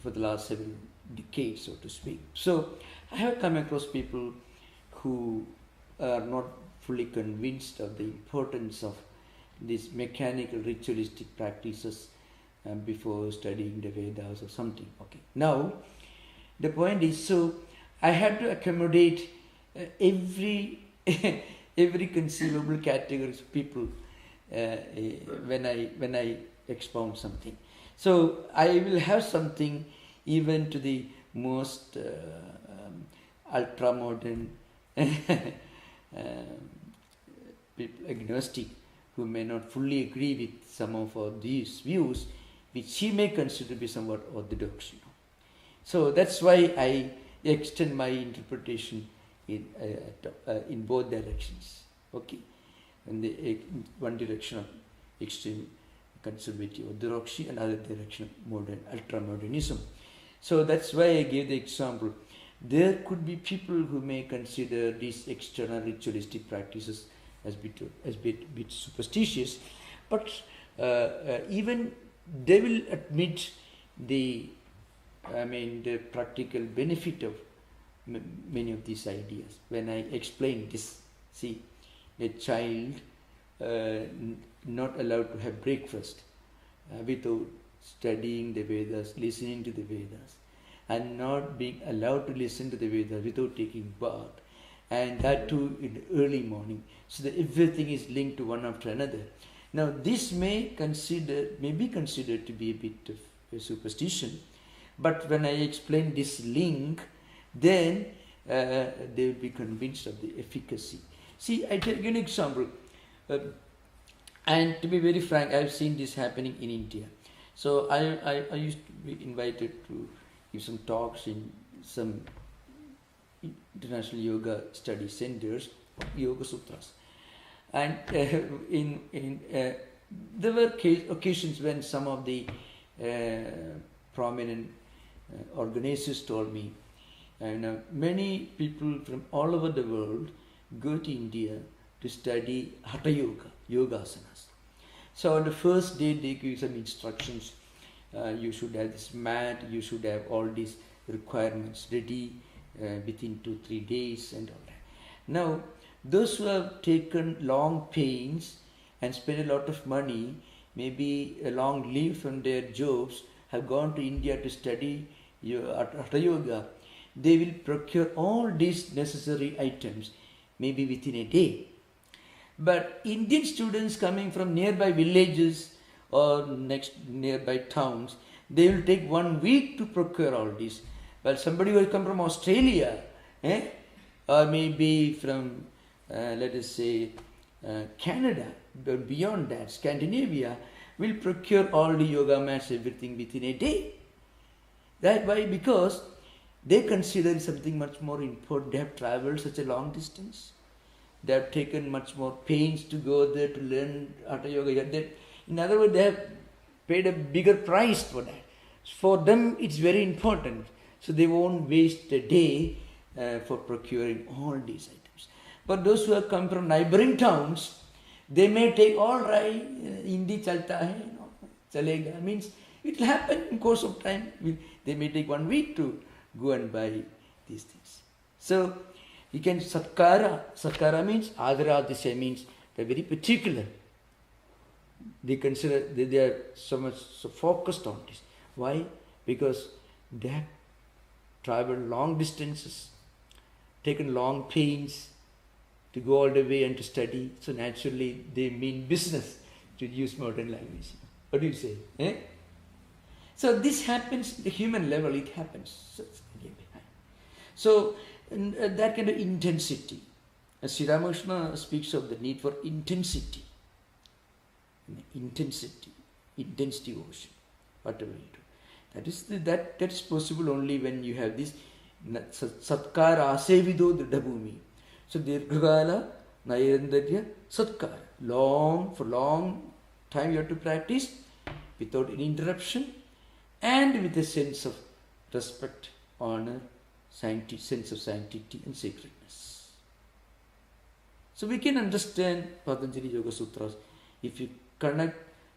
for the last several decades, so to speak. So I have come across people who are not fully convinced of the importance of these mechanical ritualistic practices before studying the Vedas or something. Okay. Now, the point is, so I had to accommodate every conceivable category of people when I expound something. So I will have something even to the most ultra-modern people, agnostic, who may not fully agree with some of these views, which he may consider to be somewhat orthodox. So that's why I extend my interpretation in both directions. Okay, in one direction of extreme conservative orthodoxy, and other direction of modern ultra-modernism. So that's why I gave the example. There could be people who may consider these external ritualistic practices as bit superstitious, but even they will admit the practical benefit of many of these ideas. When I explain this, see, a child not allowed to have breakfast without studying the Vedas, listening to the Vedas, and not being allowed to listen to the Vedas without taking bath, and that too in the early morning, so that everything is linked to one after another. Now this may be considered to be a bit of a superstition, but when I explain this link, then they will be convinced of the efficacy. See, I take an example, and to be very frank, I have seen this happening in India. So I used to be invited to give some talks in some international yoga study centers, yoga sutras, and there were occasions when some of the prominent organizers told me, and many people from all over the world go to India to study Hatha Yoga, Yogasanas. So on the first day they give some instructions. You should have this mat, you should have all these requirements ready within 2-3 days and all that. Now, those who have taken long pains and spent a lot of money, maybe a long leave from their jobs, have gone to India to study Hatha Yoga, they will procure all these necessary items maybe within a day. But Indian students coming from nearby villages or nearby towns, they will take 1 week to procure all this. But somebody who has come from Australia, or maybe from, let us say, Canada, but beyond that, Scandinavia, will procure all the yoga mats, everything within a day. That why? Because they consider something much more important. They have traveled such a long distance. They have taken much more pains to go there to learn Hatha Yoga. In other words, they have paid a bigger price for that. For them, it's very important. So they won't waste a day for procuring all these items. But those who have come from neighboring towns, they may take, all right, Hindi chalta hai, chalega. Means it will happen in course of time. They may take 1 week to go and buy these things. So, You can satkara. Satkara means adaradisya, means they're very particular. They consider they are so much so focused on this. Why? Because they have traveled long distances, taken long pains to go all the way and to study. So naturally they mean business, to use modern language. What do you say? Eh? So this happens at the human level, it happens. So that kind of intensity. Sri Ramakrishna speaks of the need for intensity. Intensity, intense devotion, whatever you do. That is possible only when you have this satkara asevido dridhabhumi. So dirghagala nairandarya satkara. For long time you have to practice without any interruption and with a sense of respect, honor, sense of sanctity and sacredness. So we can understand Patanjali Yoga Sutras if you connect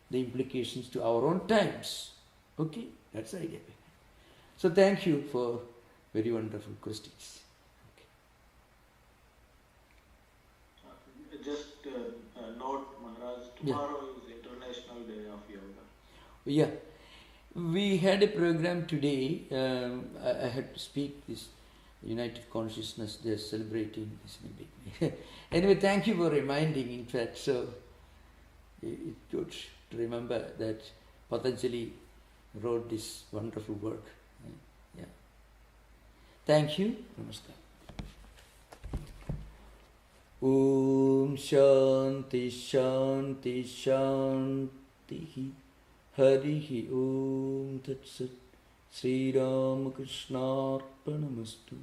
the implications to our own times. Okay, that's the idea. So thank you for very wonderful questions. Okay. Just note, Maharaj, tomorrow is International Day of Yoga. Yeah, we had a program today. I had to speak this United Consciousness. They're celebrating this in a big way. Anyway, thank you for reminding. In fact, so it's good to remember that Patanjali wrote this wonderful work. Yeah. Thank you. Namaskar. Om Shanti Shanti Shanti Harihi Om Tat Sat Sri Ramakrishna Arpanamastu.